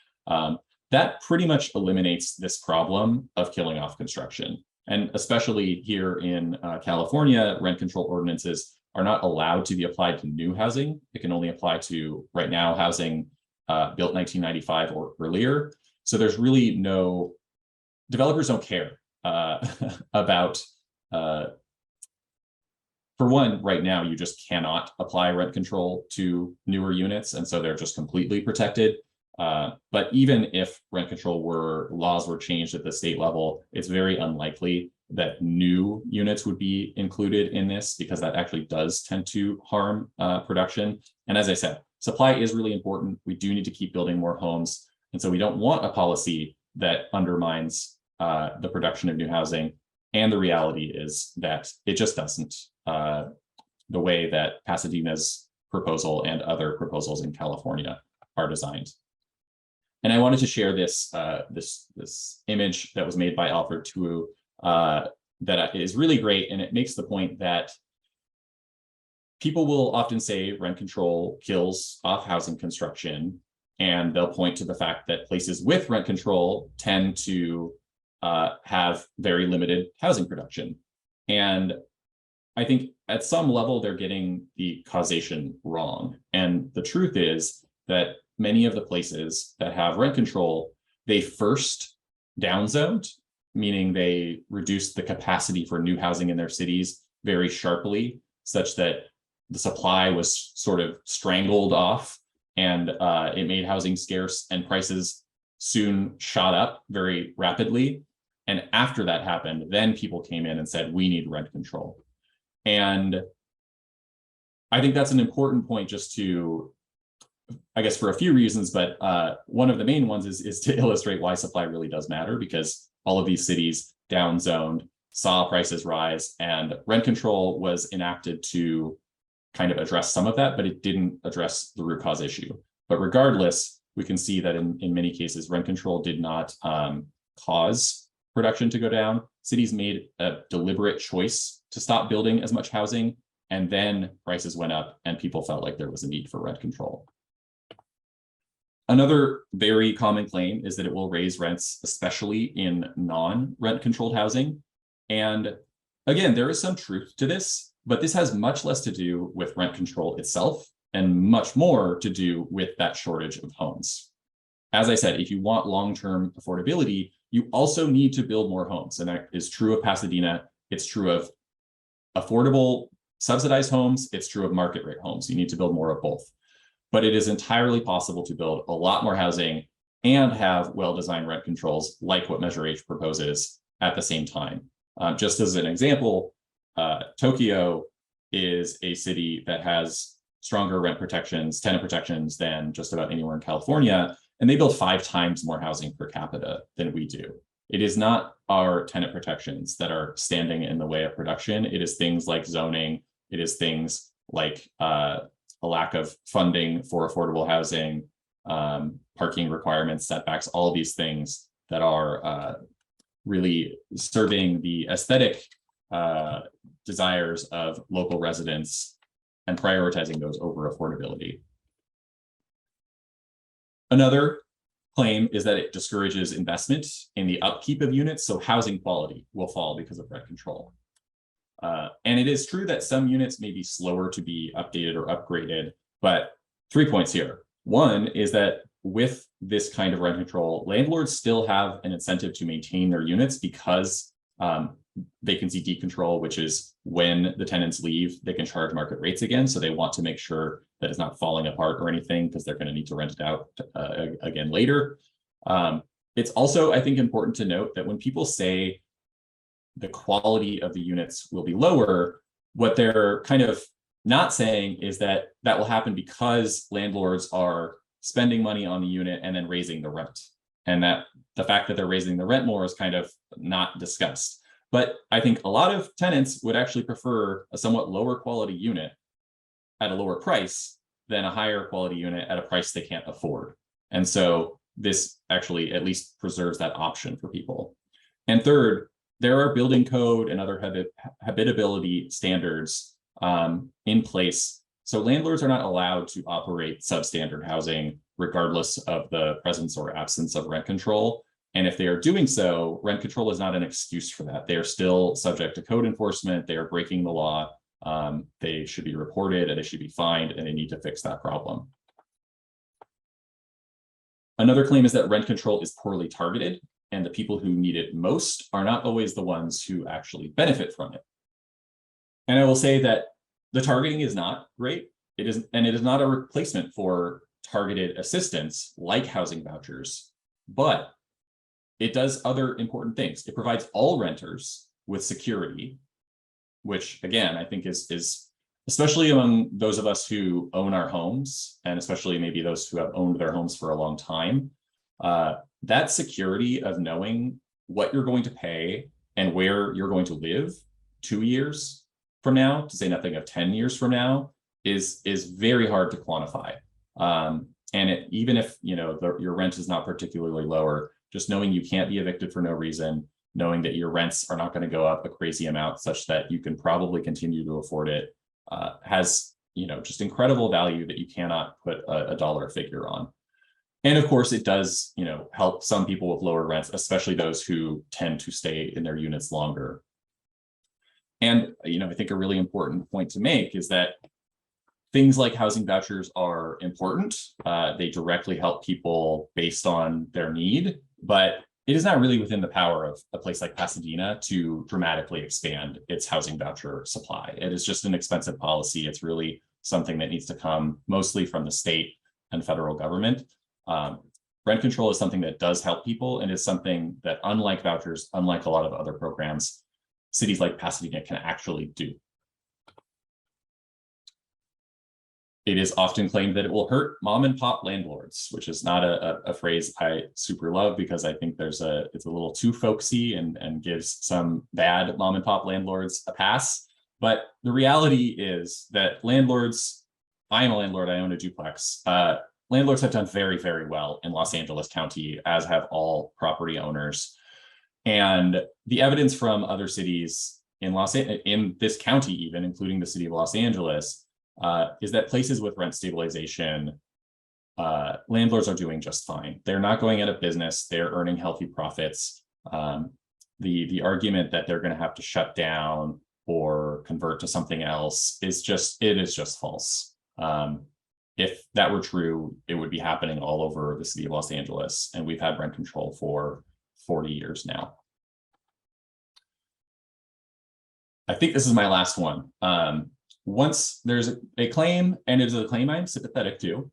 That pretty much eliminates this problem of killing off construction. And especially here in California, rent control ordinances are not allowed to be applied to new housing. It can only apply to, right now, housing built 1995 or earlier. So there's really no, developers don't care about, for one, right now, you just cannot apply rent control to newer units. And so they're just completely protected. But even if rent control laws were changed at the state level, it's very unlikely that new units would be included in this, because that actually does tend to harm production. And as I said, supply is really important. We do need to keep building more homes. And so we don't want a policy that undermines the production of new housing. And the reality is that it just doesn't, the way that Pasadena's proposal and other proposals in California are designed. And I wanted to share this this image that was made by Alfred Tuwu that is really great, and it makes the point that people will often say rent control kills off housing construction, and they'll point to the fact that places with rent control tend to have very limited housing production. And I think at some level they're getting the causation wrong. And the truth is that many of the places that have rent control, they first downzoned, meaning they reduced the capacity for new housing in their cities very sharply, such that the supply was sort of strangled off, and it made housing scarce, and prices soon shot up very rapidly. And after that happened, then people came in and said, we need rent control. And I think that's an important point, just to, I guess, for a few reasons, but one of the main ones is to illustrate why supply really does matter, because all of these cities downzoned, saw prices rise, and rent control was enacted to kind of address some of that, but it didn't address the root cause issue. But regardless, we can see that in many cases, rent control did not cause production to go down. Cities made a deliberate choice to stop building as much housing, and then prices went up and people felt like there was a need for rent control. Another very common claim is that it will raise rents, especially in non-rent controlled housing. And again, there is some truth to this, but this has much less to do with rent control itself and much more to do with that shortage of homes. As I said, if you want long-term affordability, you also need to build more homes. And that is true of Pasadena. It's true of affordable subsidized homes. It's true of market rate homes. You need to build more of both. But it is entirely possible to build a lot more housing and have well-designed rent controls like what Measure H proposes at the same time. Just as an example, Tokyo is a city that has stronger rent protections, tenant protections than just about anywhere in California, and they build 5 times more housing per capita than we do. It is not our tenant protections that are standing in the way of production. It is things like zoning. It is things like a lack of funding for affordable housing, parking requirements, setbacks, all of these things that are really serving the aesthetic desires of local residents and prioritizing those over affordability. Another claim is that it discourages investment in the upkeep of units, so housing quality will fall because of rent control. And it is true that some units may be slower to be updated or upgraded, but 3 points here. One is that with this kind of rent control, landlords still have an incentive to maintain their units because vacancy decontrol, which is when the tenants leave, they can charge market rates again. So they want to make sure that it's not falling apart or anything, because they're going to need to rent it out again later. It's also, I think, important to note that when people say the quality of the units will be lower, what they're kind of not saying is that that will happen because landlords are spending money on the unit and then raising the rent. And that the fact that they're raising the rent more is kind of not discussed. But I think a lot of tenants would actually prefer a somewhat lower quality unit at a lower price than a higher quality unit at a price they can't afford. And so this actually at least preserves that option for people. And third, there are building code and other habitability standards in place. So landlords are not allowed to operate substandard housing regardless of the presence or absence of rent control. And if they are doing so, rent control is not an excuse for that. They are still subject to code enforcement. They are breaking the law. They should be reported and they should be fined, and they need to fix that problem. Another claim is that rent control is poorly targeted, and the people who need it most are not always the ones who actually benefit from it. And I will say that the targeting is not great. It is not a replacement for targeted assistance like housing vouchers, but it does other important things. It provides all renters with security, which again, I think is especially among those of us who own our homes, and especially maybe those who have owned their homes for a long time, that security of knowing what you're going to pay and where you're going to live 2 years from now, to say nothing of 10 years from now, is very hard to quantify. And even if your rent is not particularly lower, just knowing you can't be evicted for no reason, knowing that your rents are not going to go up a crazy amount such that you can probably continue to afford it, has just incredible value that you cannot put a dollar figure on. And of course, it does help some people with lower rents, especially those who tend to stay in their units longer. And I think a really important point to make is that things like housing vouchers are important. They directly help people based on their need, but it is not really within the power of a place like Pasadena to dramatically expand its housing voucher supply. It is just an expensive policy. It's really something that needs to come mostly from the state and federal government. Rent control is something that does help people, and is something that, unlike vouchers, unlike a lot of other programs, cities like Pasadena can actually do. It is often claimed that it will hurt mom and pop landlords, which is not a phrase I super love, because I think it's a little too folksy and gives some bad mom and pop landlords a pass. But the reality is that landlords, I am a landlord, I own a duplex. Landlords have done very, very well in Los Angeles County, as have all property owners. And the evidence from other cities in this county, even including the city of Los Angeles, is that places with rent stabilization, landlords are doing just fine. They're not going out of business. They're earning healthy profits. The argument that they're going to have to shut down or convert to something else is just false. If that were true, it would be happening all over the city of Los Angeles, and we've had rent control for 40 years now. I think this is my last one. Once there's a claim, and it is a claim I'm sympathetic to,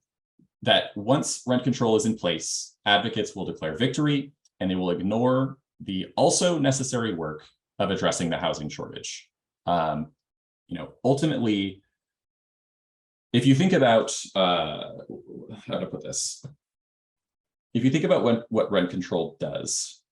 that once rent control is in place, advocates will declare victory, and they will ignore the also necessary work of addressing the housing shortage. Ultimately, if you think about how to put this, if you think about what rent control does,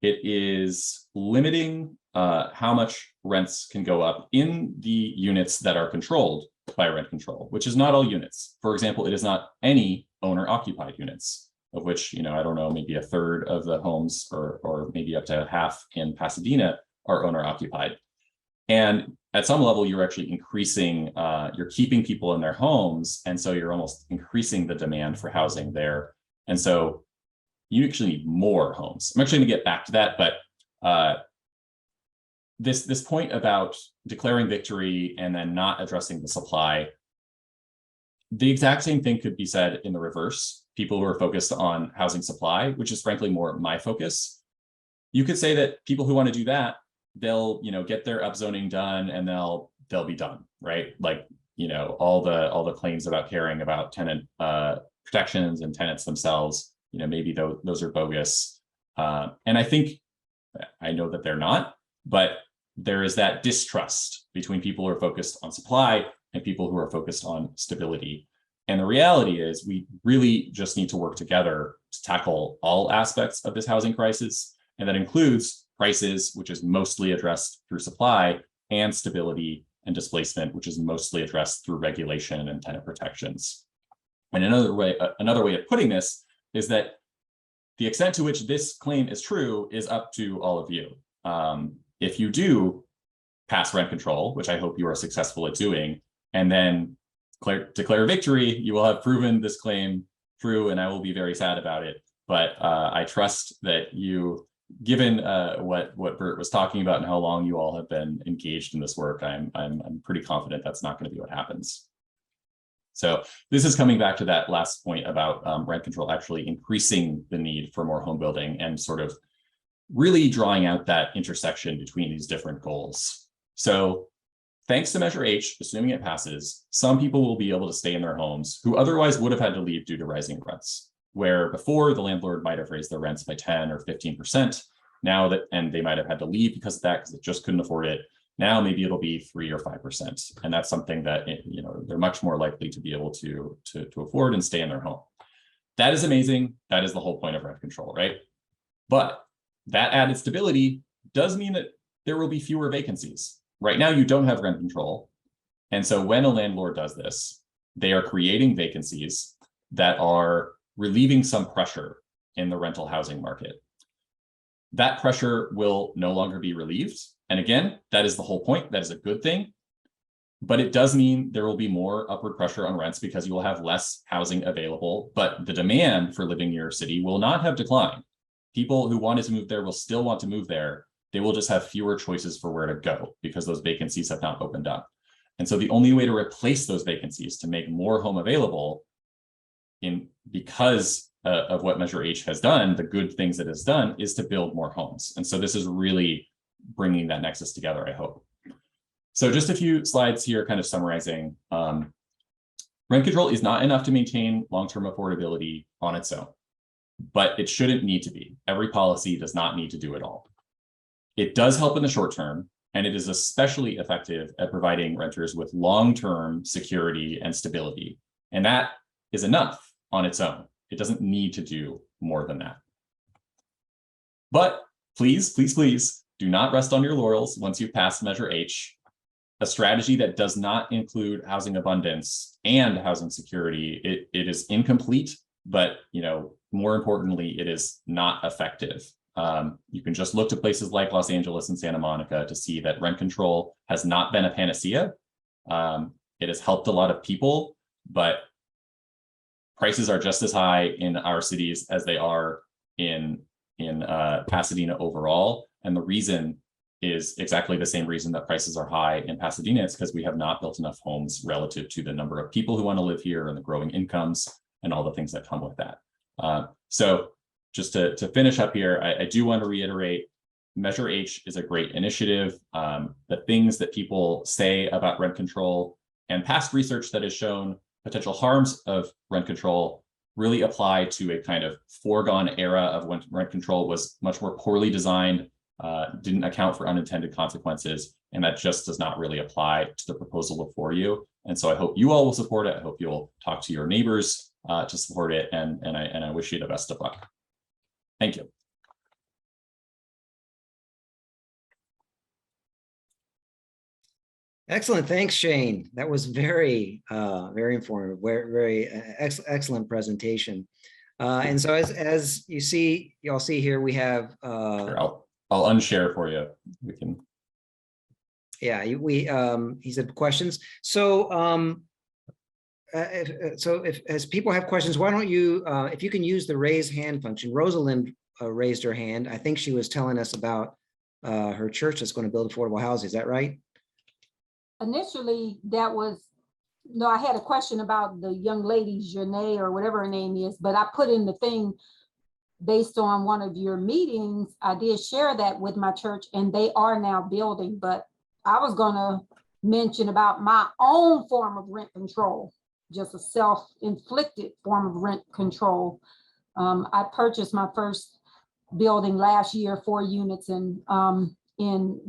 it is limiting how much rents can go up in the units that are controlled by rent control, which is not all units. For example, it is not any owner-occupied units, of which, I don't know, maybe a third of the homes or maybe up to half in Pasadena are owner-occupied. And at some level, you're actually increasing, you're keeping people in their homes. And so you're almost increasing the demand for housing there. And so you actually need more homes. I'm actually going to get back to that, but this point about declaring victory and then not addressing the supply, the exact same thing could be said in the reverse. People who are focused on housing supply, which is frankly more my focus, you could say that people who want to do that, they'll get their upzoning done and they'll be done, right? Like all the claims about caring about tenant protections and tenants themselves, maybe those are bogus. And I know that they're not, but there is that distrust between people who are focused on supply and people who are focused on stability. And the reality is we really just need to work together to tackle all aspects of this housing crisis. And that includes prices, which is mostly addressed through supply, and stability and displacement, which is mostly addressed through regulation and tenant protections. And another way of putting this is that the extent to which this claim is true is up to all of you. If you do pass rent control, which I hope you are successful at doing, and then declare victory, you will have proven this claim true, and I will be very sad about it. But I trust that you, given what Bert was talking about and how long you all have been engaged in this work, I'm pretty confident that's not going to be what happens. So this is coming back to that last point about rent control actually increasing the need for more home building and sort of really drawing out that intersection between these different goals. So thanks to Measure H, assuming it passes, some people will be able to stay in their homes who otherwise would have had to leave due to rising rents, where before the landlord might have raised their rents by 10 or 15%. Now that, and they might have had to leave because of that, because they just couldn't afford it. Now maybe it'll be 3 or 5%. And that's something that, they're much more likely to be able to afford and stay in their home. That is amazing. That is the whole point of rent control, right? But that added stability does mean that there will be fewer vacancies. Right now, you don't have rent control. And so when a landlord does this, they are creating vacancies that are relieving some pressure in the rental housing market. That pressure will no longer be relieved. And again, that is the whole point. That is a good thing. But it does mean there will be more upward pressure on rents because you will have less housing available. But the demand for living near your city will not have declined. People who wanted to move there will still want to move there. They will just have fewer choices for where to go because those vacancies have not opened up. And so the only way to replace those vacancies, to make more home available because of what Measure H has done, the good things it has done, is to build more homes. And so this is really bringing that nexus together, I hope. So just a few slides here kind of summarizing. Rent control is not enough to maintain long-term affordability on its own, but it shouldn't need to be. Every policy does not need to do it all. It does help in the short term, and it is especially effective at providing renters with long-term security and stability. And that is enough on its own. It doesn't need to do more than that. But please, please, please do not rest on your laurels once you've passed Measure H. A strategy that does not include housing abundance and housing security, it is incomplete, but more importantly, it is not effective. You can just look to places like Los Angeles and Santa Monica to see that rent control has not been a panacea. It has helped a lot of people, but prices are just as high in our cities as they are in Pasadena overall. And the reason is exactly the same reason that prices are high in Pasadena. It's because we have not built enough homes relative to the number of people who want to live here and the growing incomes and all the things that come with that. So just to finish up here, I do want to reiterate, Measure H is a great initiative. The things that people say about rent control and past research that has shown potential harms of rent control really apply to a kind of foregone era of when rent control was much more poorly designed, didn't account for unintended consequences, and that just does not really apply to the proposal before you. And so I hope you all will support it. I hope you'll talk to your neighbors to support it, and I wish you the best of luck. Thank you. Excellent. Thanks, Shane. That was very, very informative. Very excellent presentation. And so as you all see here, we have. Sure, I'll unshare for you. We can. Yeah, he said questions. So if as people have questions, why don't you, if you can use the raise hand function. Rosalind raised her hand. I think she was telling us about her church that's going to build affordable housing. Is that right? Initially, that was, no, I had a question about the young lady, Janae, or whatever her name is, but I put in the thing based on one of your meetings. I did share that with my church, and they are now building, but I was gonna mention about my own form of rent control, just a self-inflicted form of rent control. I purchased my first building last year, 4 units in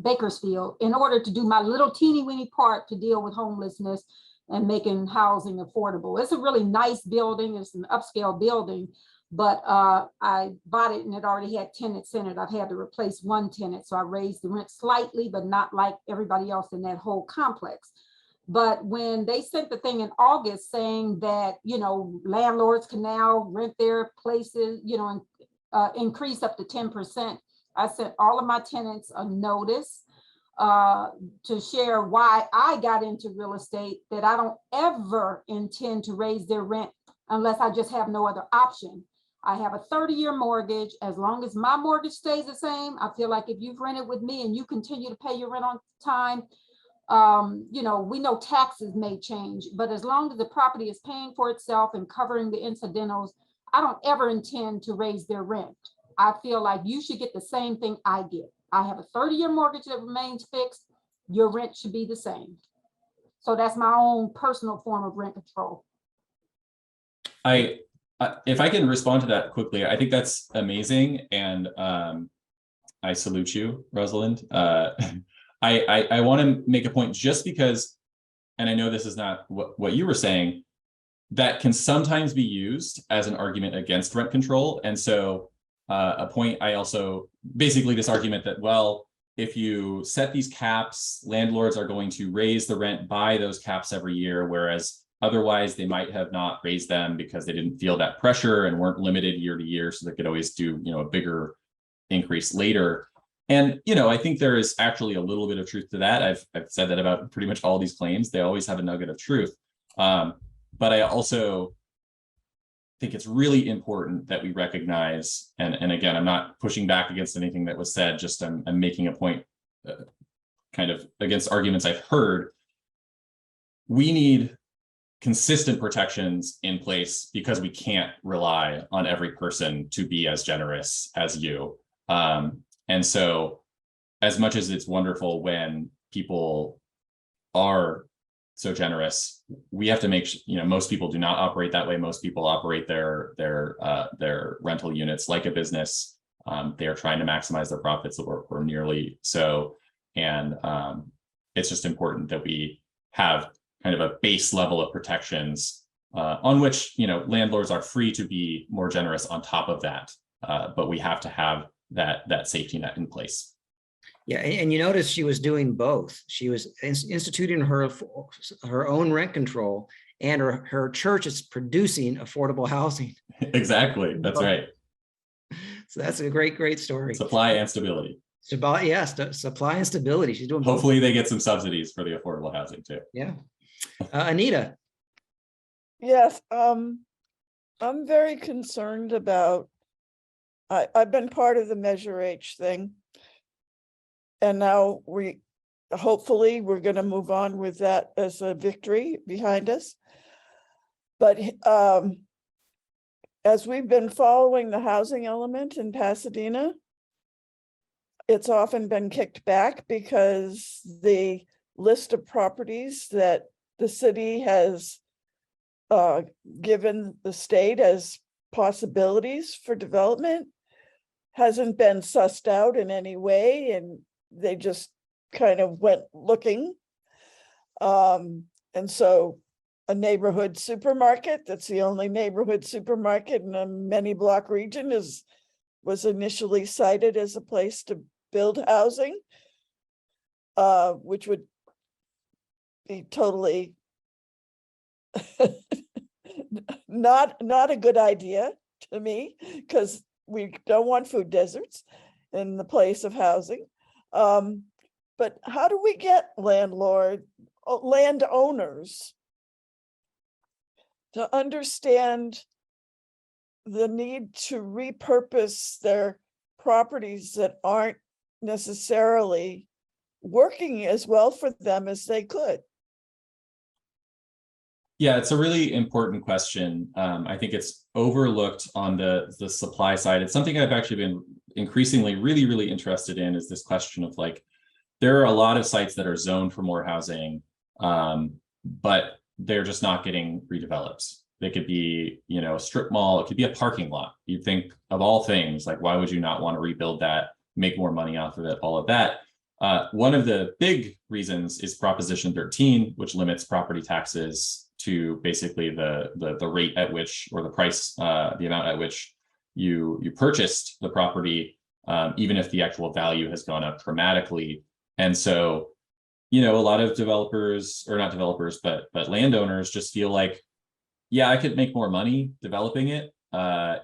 Bakersfield, in order to do my little teeny weeny part to deal with homelessness and making housing affordable. It's a really nice building. It's an upscale building, but I bought it and it already had tenants in it. I've had to replace one tenant, so I raised the rent slightly, but not like everybody else in that whole complex. But when they sent the thing in August saying that, you know, landlords can now rent their places, you know, and increase up to 10%, I sent all of my tenants a notice to share why I got into real estate, that I don't ever intend to raise their rent unless I just have no other option. I have a 30-year mortgage. As long as my mortgage stays the same, I feel like if you've rented with me and you continue to pay your rent on time, you know, we know taxes may change, but as long as the property is paying for itself and covering the incidentals, I don't ever intend to raise their rent. I feel like you should get the same thing I get. I have a 30-year mortgage that remains fixed. Your rent should be the same. So that's my own personal form of rent control. If I can respond to that quickly, I think that's amazing, and I salute you, Rosalind. I want to make a point, just because, and I know this is not what you were saying, that can sometimes be used as an argument against rent control. And so a point I also, basically this argument that, well, if you set these caps, landlords are going to raise the rent by those caps every year, whereas otherwise they might have not raised them because they didn't feel that pressure and weren't limited year to year, so they could always do, you know, a bigger increase later. And, you know, I think there is actually a little bit of truth to that. I've said that about pretty much all these claims. They always have a nugget of truth. But I also think it's really important that we recognize, and again, I'm not pushing back against anything that was said, just I'm making a point kind of against arguments I've heard. We need consistent protections in place because we can't rely on every person to be as generous as you. And so as much as it's wonderful when people are so generous, we have to make sure, you know, most people do not operate that way. Most people operate their rental units like a business. They are trying to maximize their profits, or nearly so. And it's just important that we have kind of a base level of protections on which, you know, landlords are free to be more generous on top of that. But we have to have that safety net in place. Yeah, and you notice she was doing both. She was instituting her own rent control, and her church is producing affordable housing. Exactly, that's right. So that's a great story. Supply and stability. Yes, supply and stability. She's doing both. Hopefully they get some subsidies for the affordable housing too. Yeah. Anita. Yes, I'm very concerned about, I've been part of the Measure H thing. And now hopefully we're going to move on with that as a victory behind us. But as we've been following the housing element in Pasadena, it's often been kicked back because the list of properties that the city has given the state as possibilities for development hasn't been sussed out in any way, and they just kind of went looking. And so a neighborhood supermarket, that's the only neighborhood supermarket in a many block region, was initially cited as a place to build housing, which would be totally not a good idea to me, because we don't want food deserts in the place of housing. But how do we get landowners to understand the need to repurpose their properties that aren't necessarily working as well for them as they could? Yeah, it's a really important question. I think it's overlooked on the supply side. It's something I've actually been increasingly really interested in, is this question of, like, there are a lot of sites that are zoned for more housing, but they're just not getting redeveloped. They could be, you know, a strip mall, it could be a parking lot. You'd think, of all things, like, why would you not want to rebuild that, make more money off of it, all of that. One of the big reasons is Proposition 13, which limits property taxes to basically the rate at which, or the price, the amount at which you purchased the property, even if the actual value has gone up dramatically. And so, a lot of developers, or not developers, but landowners just feel like, yeah, I could make more money developing it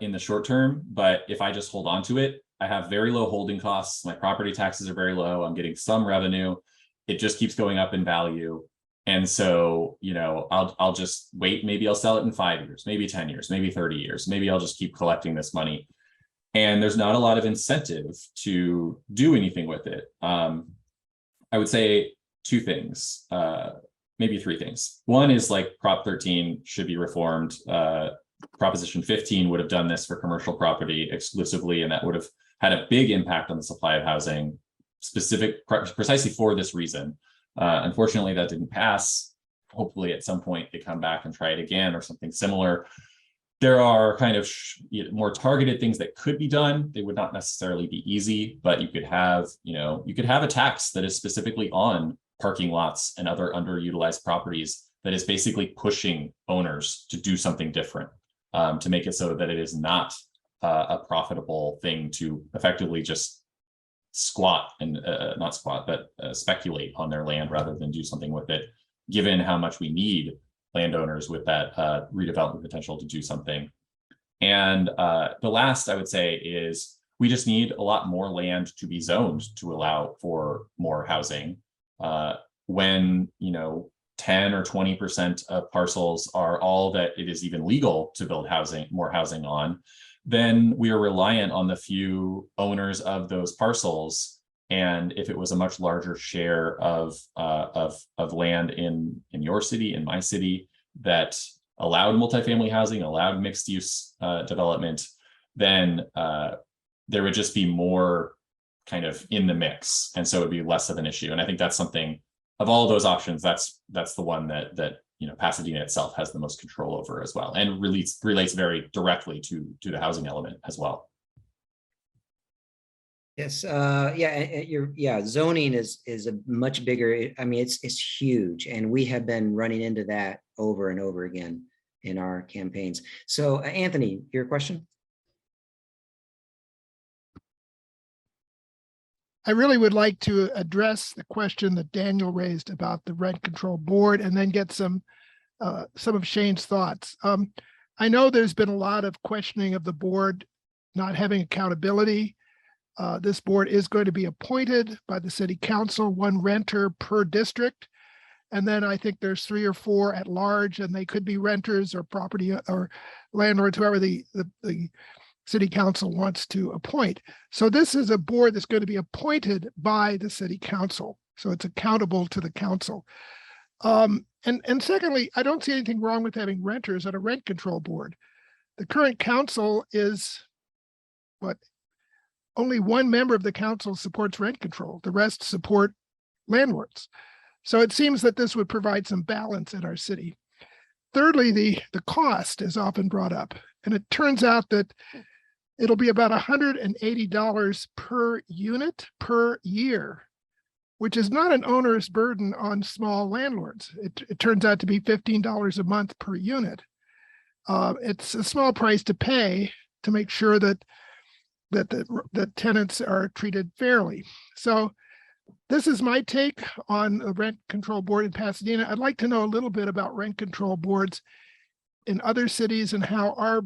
in the short term, but if I just hold on to it, I have very low holding costs. My property taxes are very low. I'm getting some revenue. It just keeps going up in value. And so, I'll just wait. Maybe I'll sell it in 5 years, maybe 10 years, maybe 30 years. Maybe I'll just keep collecting this money. And there's not a lot of incentive to do anything with it. I would say two things, maybe three things. One is like Prop 13 should be reformed. Proposition 15 would have done this for commercial property exclusively, and that would have had a big impact on the supply of housing, precisely for this reason. Unfortunately, that didn't pass. Hopefully, at some point, they come back and try it again or something similar. There are kind of more targeted things that could be done. They would not necessarily be easy, but you could have, a tax that is specifically on parking lots and other underutilized properties that is basically pushing owners to do something different, to make it so that it is not a profitable thing to effectively just squat and not squat, but speculate on their land rather than do something with it, given how much we need landowners with that redevelopment potential to do something. And the last I would say is we just need a lot more land to be zoned to allow for more housing. When 10 or 20% of parcels are all that it is even legal to build more housing on, then we are reliant on the few owners of those parcels. And if it was a much larger share of land in your city, in my city, that allowed multifamily housing, allowed mixed use development, then there would just be more kind of in the mix, and so it would be less of an issue. And I think that's something, of all of those options, that's the one that Pasadena itself has the most control over as well, and relates very directly to the housing element as well. Yes, zoning is a much bigger, I mean, it's huge, and we have been running into that over and over again in our campaigns. So Anthony, your question? I really would like to address the question that Daniel raised about the rent control board, and then get some of Shane's thoughts. I know there's been a lot of questioning of the board not having accountability. This board is going to be appointed by the city council, one renter per district. And then I think there's 3 or 4 at large, and they could be renters or property or landlords, whoever the city council wants to appoint. So this is a board that's going to be appointed by the city council. So it's accountable to the council. And secondly, I don't see anything wrong with having renters on a rent control board. The current council is only one member of the council supports rent control. The rest support landlords. So it seems that this would provide some balance in our city. Thirdly, the cost is often brought up, and it turns out that it'll be about $180 per unit per year, which is not an onerous burden on small landlords. It turns out to be $15 a month per unit. It's a small price to pay to make sure that the tenants are treated fairly. So this is my take on the rent control board in Pasadena. I'd like to know a little bit about rent control boards in other cities and how our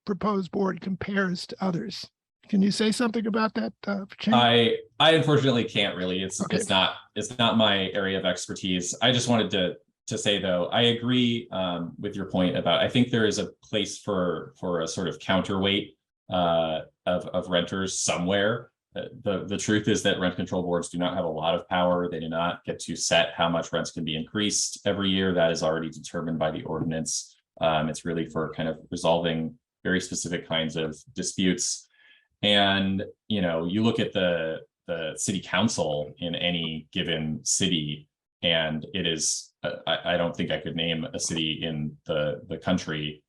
proposed board compares to others. Can you say something about that, Shane? I unfortunately can't really. It's Okay. it's not my area of expertise. I just wanted to say, though, I agree with your point about, I think there is a place for a sort of counterweight of renters somewhere. The truth is that rent control boards do not have a lot of power. They do not get to set how much rents can be increased every year. That is already determined by the ordinance. It's really for kind of resolving very specific kinds of disputes. And you look at the city council in any given city, and it is I don't think I could name a city in the country,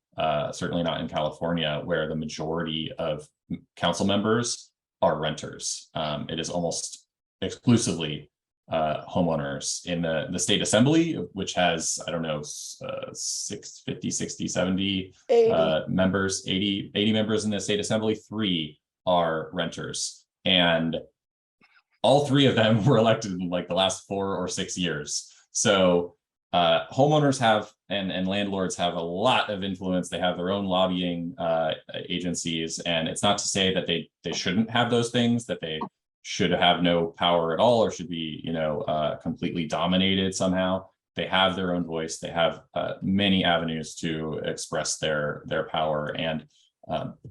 certainly not in California, where the majority of council members are renters. It is almost exclusively homeowners in the state assembly, which has, I don't know, 60, 70 80. members, 80 members in the state assembly. 3 are renters, and all 3 of them were elected in like the last 4 or 6 years. So homeowners have and landlords have a lot of influence. They have their own lobbying agencies, and it's not to say that they shouldn't have those things, that they should have no power at all or should be, you know, completely dominated somehow. They have their own voice. They have many avenues to express their power. And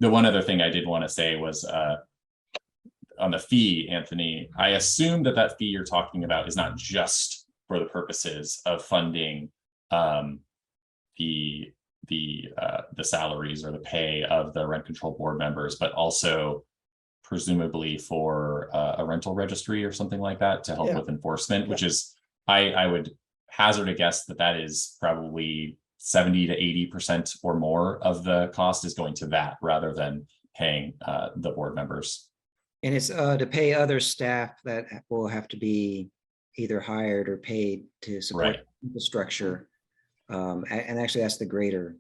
the one other thing I did want to say was on the fee, Anthony, I assume that fee you're talking about is not just for the purposes of funding the salaries or the pay of the rent control board members, but also presumably for a rental registry or something like that to help with enforcement, which is, I would hazard a guess that is probably 70 to 80% or more of the cost is going to that rather than paying the board members. And it's to pay other staff that will have to be either hired or paid to support infrastructure. And actually that's the greater,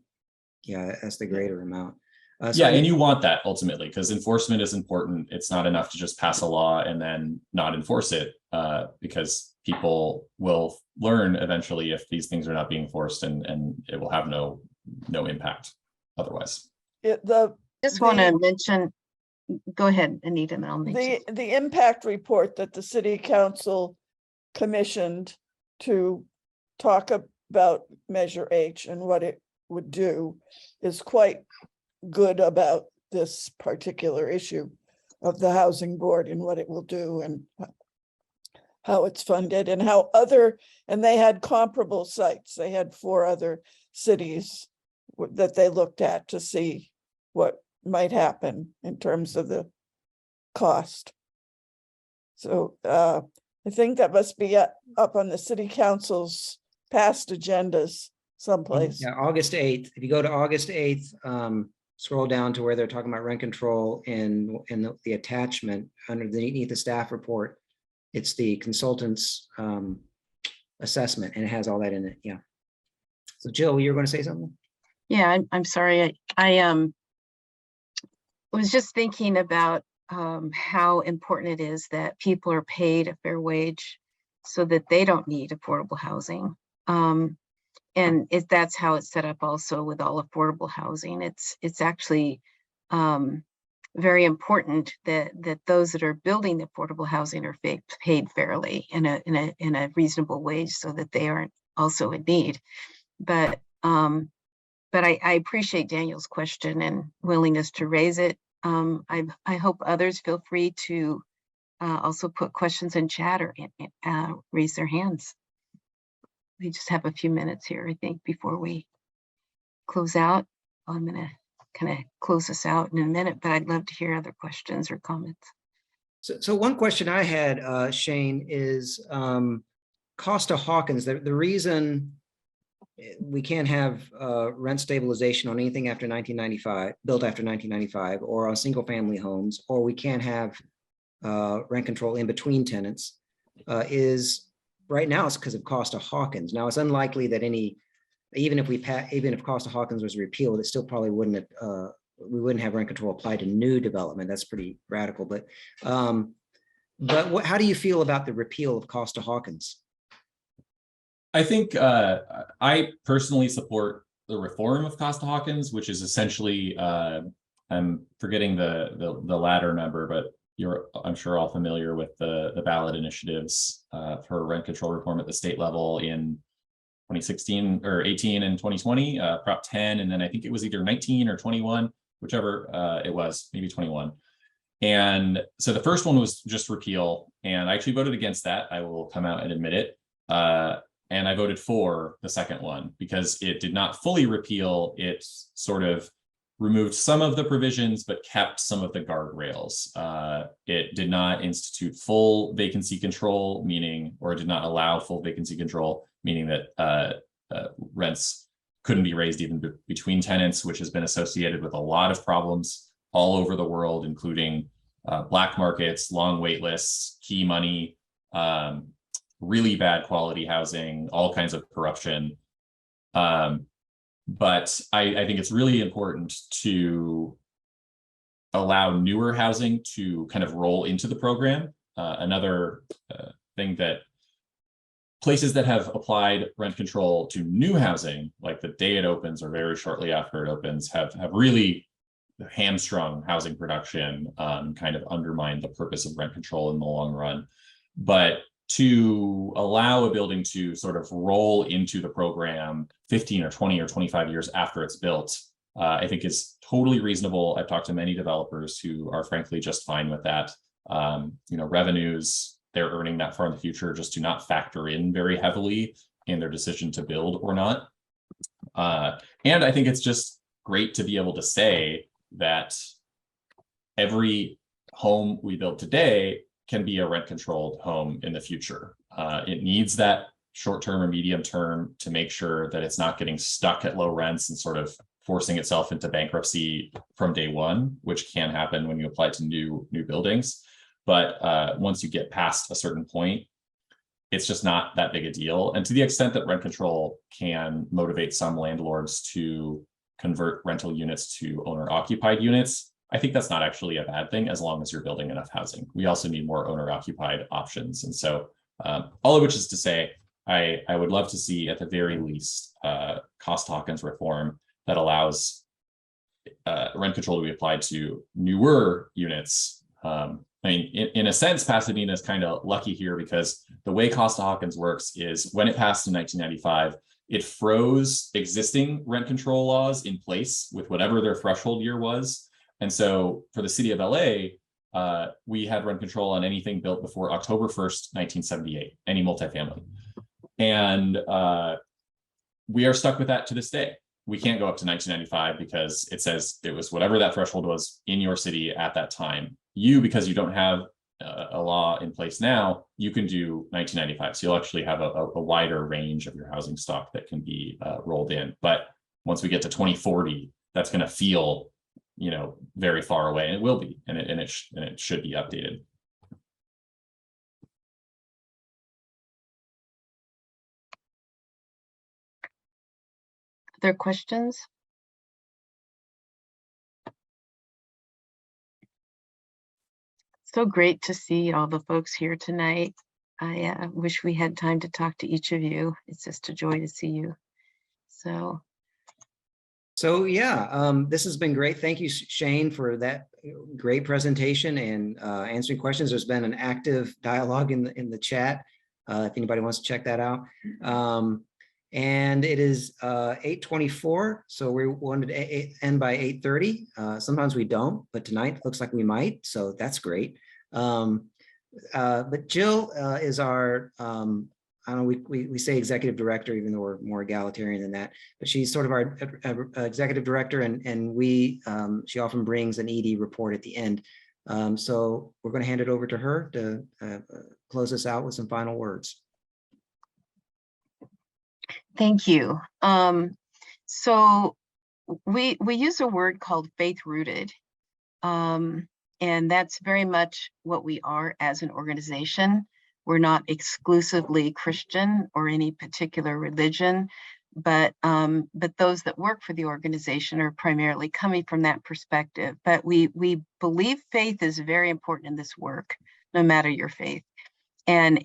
that's the greater amount. And you want that ultimately, because enforcement is important. It's not enough to just pass a law and then not enforce it, because people will learn eventually if these things are not being enforced, and it will have no impact otherwise. Just want to mention, go ahead, Anita, and I'll mention. The impact report that the city council commissioned to talk about Measure H and what it would do is quite good about this particular issue of the housing board and what it will do and how it's funded and how and they had comparable sites. They had 4 other cities that they looked at to see what might happen in terms of the cost. So I think that must be up on the city council's past agendas someplace. Yeah, August 8th. If you go to August 8th, scroll down to where they're talking about rent control in the attachment underneath the staff report. It's the consultant's assessment, and it has all that in it. Yeah. So Jill, you were going to say something? Yeah, I'm sorry. I was just thinking about how important it is that people are paid a fair wage so that they don't need affordable housing. And that's how it's set up also with all affordable housing. It's actually very important that those that are building the affordable housing are paid fairly in a reasonable wage so that they aren't also in need. But I appreciate Daniel's question and willingness to raise it. I hope others feel free to also put questions in chat or raise their hands. We just have a few minutes here, I think, before we close out. I'm going to kind of close this out in a minute, but I'd love to hear other questions or comments. So one question I had, Shane, is Costa-Hawkins. The reason we can't have rent stabilization on anything after 1995, built after 1995, or on single family homes, or we can't have rent control in between tenants, is right now it's because of Costa-Hawkins. Now it's unlikely that even if Costa-Hawkins was repealed, it still probably wouldn't we wouldn't have rent control applied to new development. That's pretty radical. But how do you feel about the repeal of Costa-Hawkins? I think I personally support the reform of Costa-Hawkins, which is essentially, I'm forgetting the latter number, but I'm sure all familiar with the ballot initiatives for rent control reform at the state level in 2016 or 18 and 2020, Prop 10, and then I think it was either 19 or 21, whichever it was, maybe 21. And so the first one was just repeal, and I actually voted against that. I will come out and admit it. And I voted for the second one because it did not fully repeal. It sort of removed some of the provisions, but kept some of the guardrails. It did not institute full vacancy control, or it did not allow full vacancy control, meaning that rents couldn't be raised even between tenants, which has been associated with a lot of problems all over the world, including black markets, long wait lists, key money, really bad quality housing, all kinds of corruption. But I think it's really important to allow newer housing to kind of roll into the program. Another thing that places that have applied rent control to new housing, like the day it opens or very shortly after it opens, have really hamstrung housing production, kind of undermined the purpose of rent control in the long run. But to allow a building to sort of roll into the program 15 or 20 or 25 years after it's built, I think is totally reasonable. I've talked to many developers who are frankly just fine with that. Revenues they're earning that far in the future just do not factor in very heavily in their decision to build or not. And I think it's just great to be able to say that every home we build today can be a rent controlled home in the future. It needs that short term or medium term to make sure that it's not getting stuck at low rents and sort of forcing itself into bankruptcy from day one, which can happen when you apply to new buildings. But once you get past a certain point, it's just not that big a deal. And to the extent that rent control can motivate some landlords to convert rental units to owner occupied units, I think that's not actually a bad thing as long as you're building enough housing. We also need more owner occupied options. And so all of which is to say, I would love to see at the very least Costa-Hawkins reform that allows rent control to be applied to newer units. I mean, in a sense, Pasadena is kind of lucky here because the way Costa-Hawkins works is when it passed in 1995, it froze existing rent control laws in place with whatever their threshold year was. And so for the city of LA, we had rent control on anything built before October 1st, 1978, any multifamily. And we are stuck with that to this day. We can't go up to 1995 because it says it was whatever that threshold was in your city at that time. Because you don't have a law in place now, you can do 1995. So you'll actually have a wider range of your housing stock that can be rolled in. But once we get to 2040, that's going to feel, very far away, and it will be, and it should be updated. Other questions? So great to see all the folks here tonight. I wish we had time to talk to each of you. It's just a joy to see you. So yeah, this has been great. Thank you, Shane, for that great presentation and answering questions. There's been an active dialogue in the chat. If anybody wants to check that out. And it is 8:24, so we wanted to end by 8:30. Sometimes we don't, but tonight looks like we might, so that's great. But Jill is our, I don't know, we say executive director, even though we're more egalitarian than that, but she's sort of our executive director, and she often brings an ED report at the end. So we're going to hand it over to her to close us out with some final words. thank you. So we use a word called faith rooted. And that's very much what we are as an organization. We're not exclusively Christian or any particular religion, but those that work for the organization are primarily coming from that perspective. But we believe faith is very important in this work, no matter your faith. And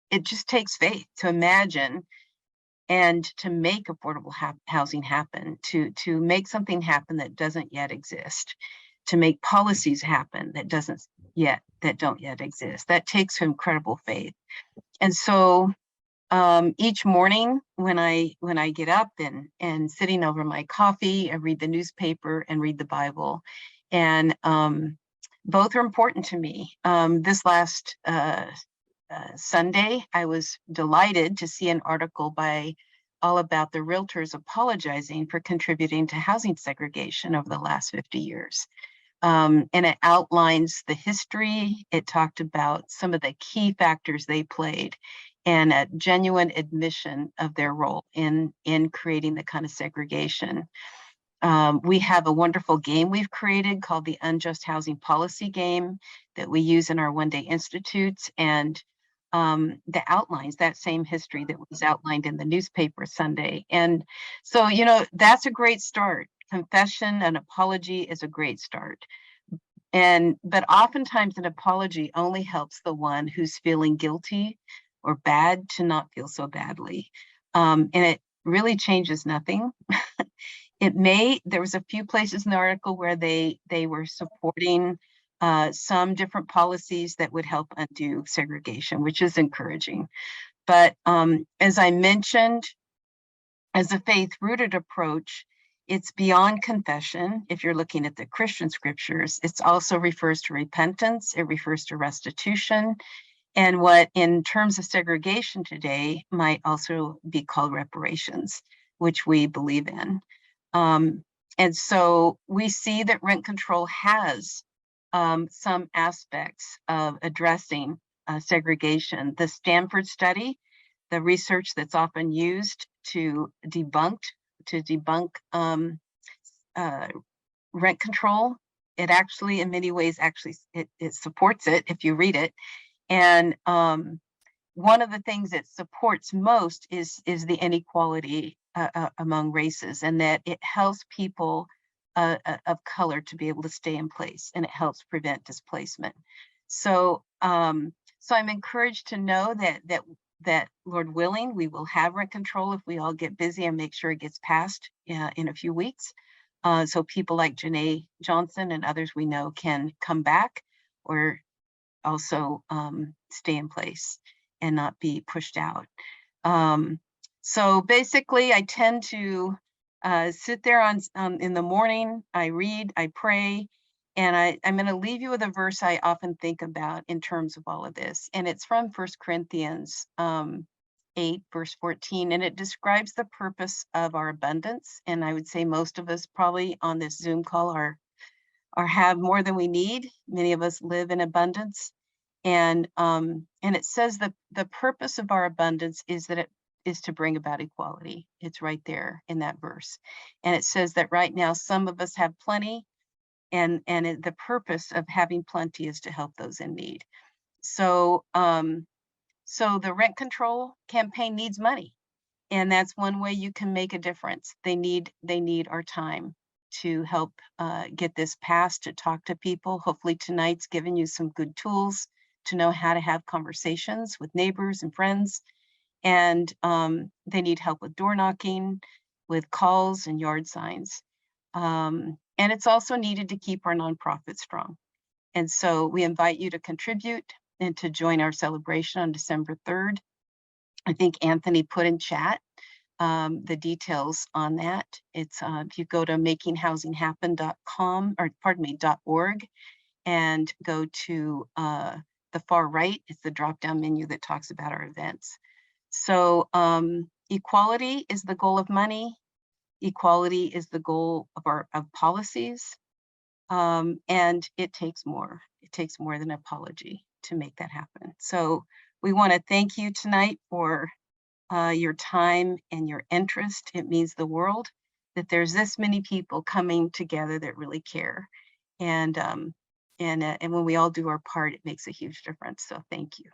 it just takes faith to imagine and to make affordable housing happen, to make something happen that doesn't yet exist, to make policies happen that don't yet exist. That takes incredible faith. And so each morning when I get up and sitting over my coffee, I read the newspaper and read the Bible, and both are important to me. This last Sunday, I was delighted to see an article all about the realtors apologizing for contributing to housing segregation over the last 50 years. And it outlines the history. It talked about some of the key factors they played and a genuine admission of their role in creating the kind of segregation. We have a wonderful game we've created called the Unjust Housing Policy Game that we use in our one-day institutes, and that outlines that same history that was outlined in the newspaper Sunday. And so, you know, that's a great start. Confession and apology is a great start. But oftentimes an apology only helps the one who's feeling guilty or bad to not feel so badly. And it really changes nothing. There was a few places in the article where they were supporting some different policies that would help undo segregation, which is encouraging. But as I mentioned, as a faith-rooted approach, it's beyond confession. If you're looking at the Christian scriptures, it also refers to repentance, it refers to restitution, and what in terms of segregation today might also be called reparations, which we believe in. And so we see that rent control has some aspects of addressing segregation. The Stanford study, the research that's often used to debunk rent control, it actually in many ways it supports it if you read it. And one of the things it supports most is the inequality among races, and that it helps people of color to be able to stay in place, and it helps prevent displacement. So so I'm encouraged to know that Lord willing, we will have rent control if we all get busy and make sure it gets passed in a few weeks. So people like Janae Johnson and others we know can come back or also stay in place and not be pushed out. So basically, I tend to sit there in the morning, I read, I pray, and I'm going to leave you with a verse I often think about in terms of all of this. And it's from 1 Corinthians 8, verse 14, and it describes the purpose of our abundance. And I would say most of us probably on this Zoom call are have more than we need. Many of us live in abundance. And it says that the purpose of our abundance is that it is to bring about equality. It's right there in that verse. And it says that right now, some of us have plenty, and the purpose of having plenty is to help those in need. So, so the rent control campaign needs money, and that's one way you can make a difference. They need our time to help get this passed, to talk to people. Hopefully tonight's given you some good tools to know how to have conversations with neighbors and friends. And they need help with door knocking, with calls and yard signs. And it's also needed to keep our nonprofit strong. And so we invite you to contribute and to join our celebration on December 3rd. I think Anthony put in chat the details on that. It's if you go to makinghousinghappen.com, or pardon me, .org, and go to the far right, it's the drop-down menu that talks about our events. So equality is the goal of money. Equality is the goal of policies. And it takes more. It takes more than apology to make that happen. So we want to thank you tonight for your time and your interest. It means the world that there's this many people coming together that really care. And when we all do our part, it makes a huge difference. So thank you.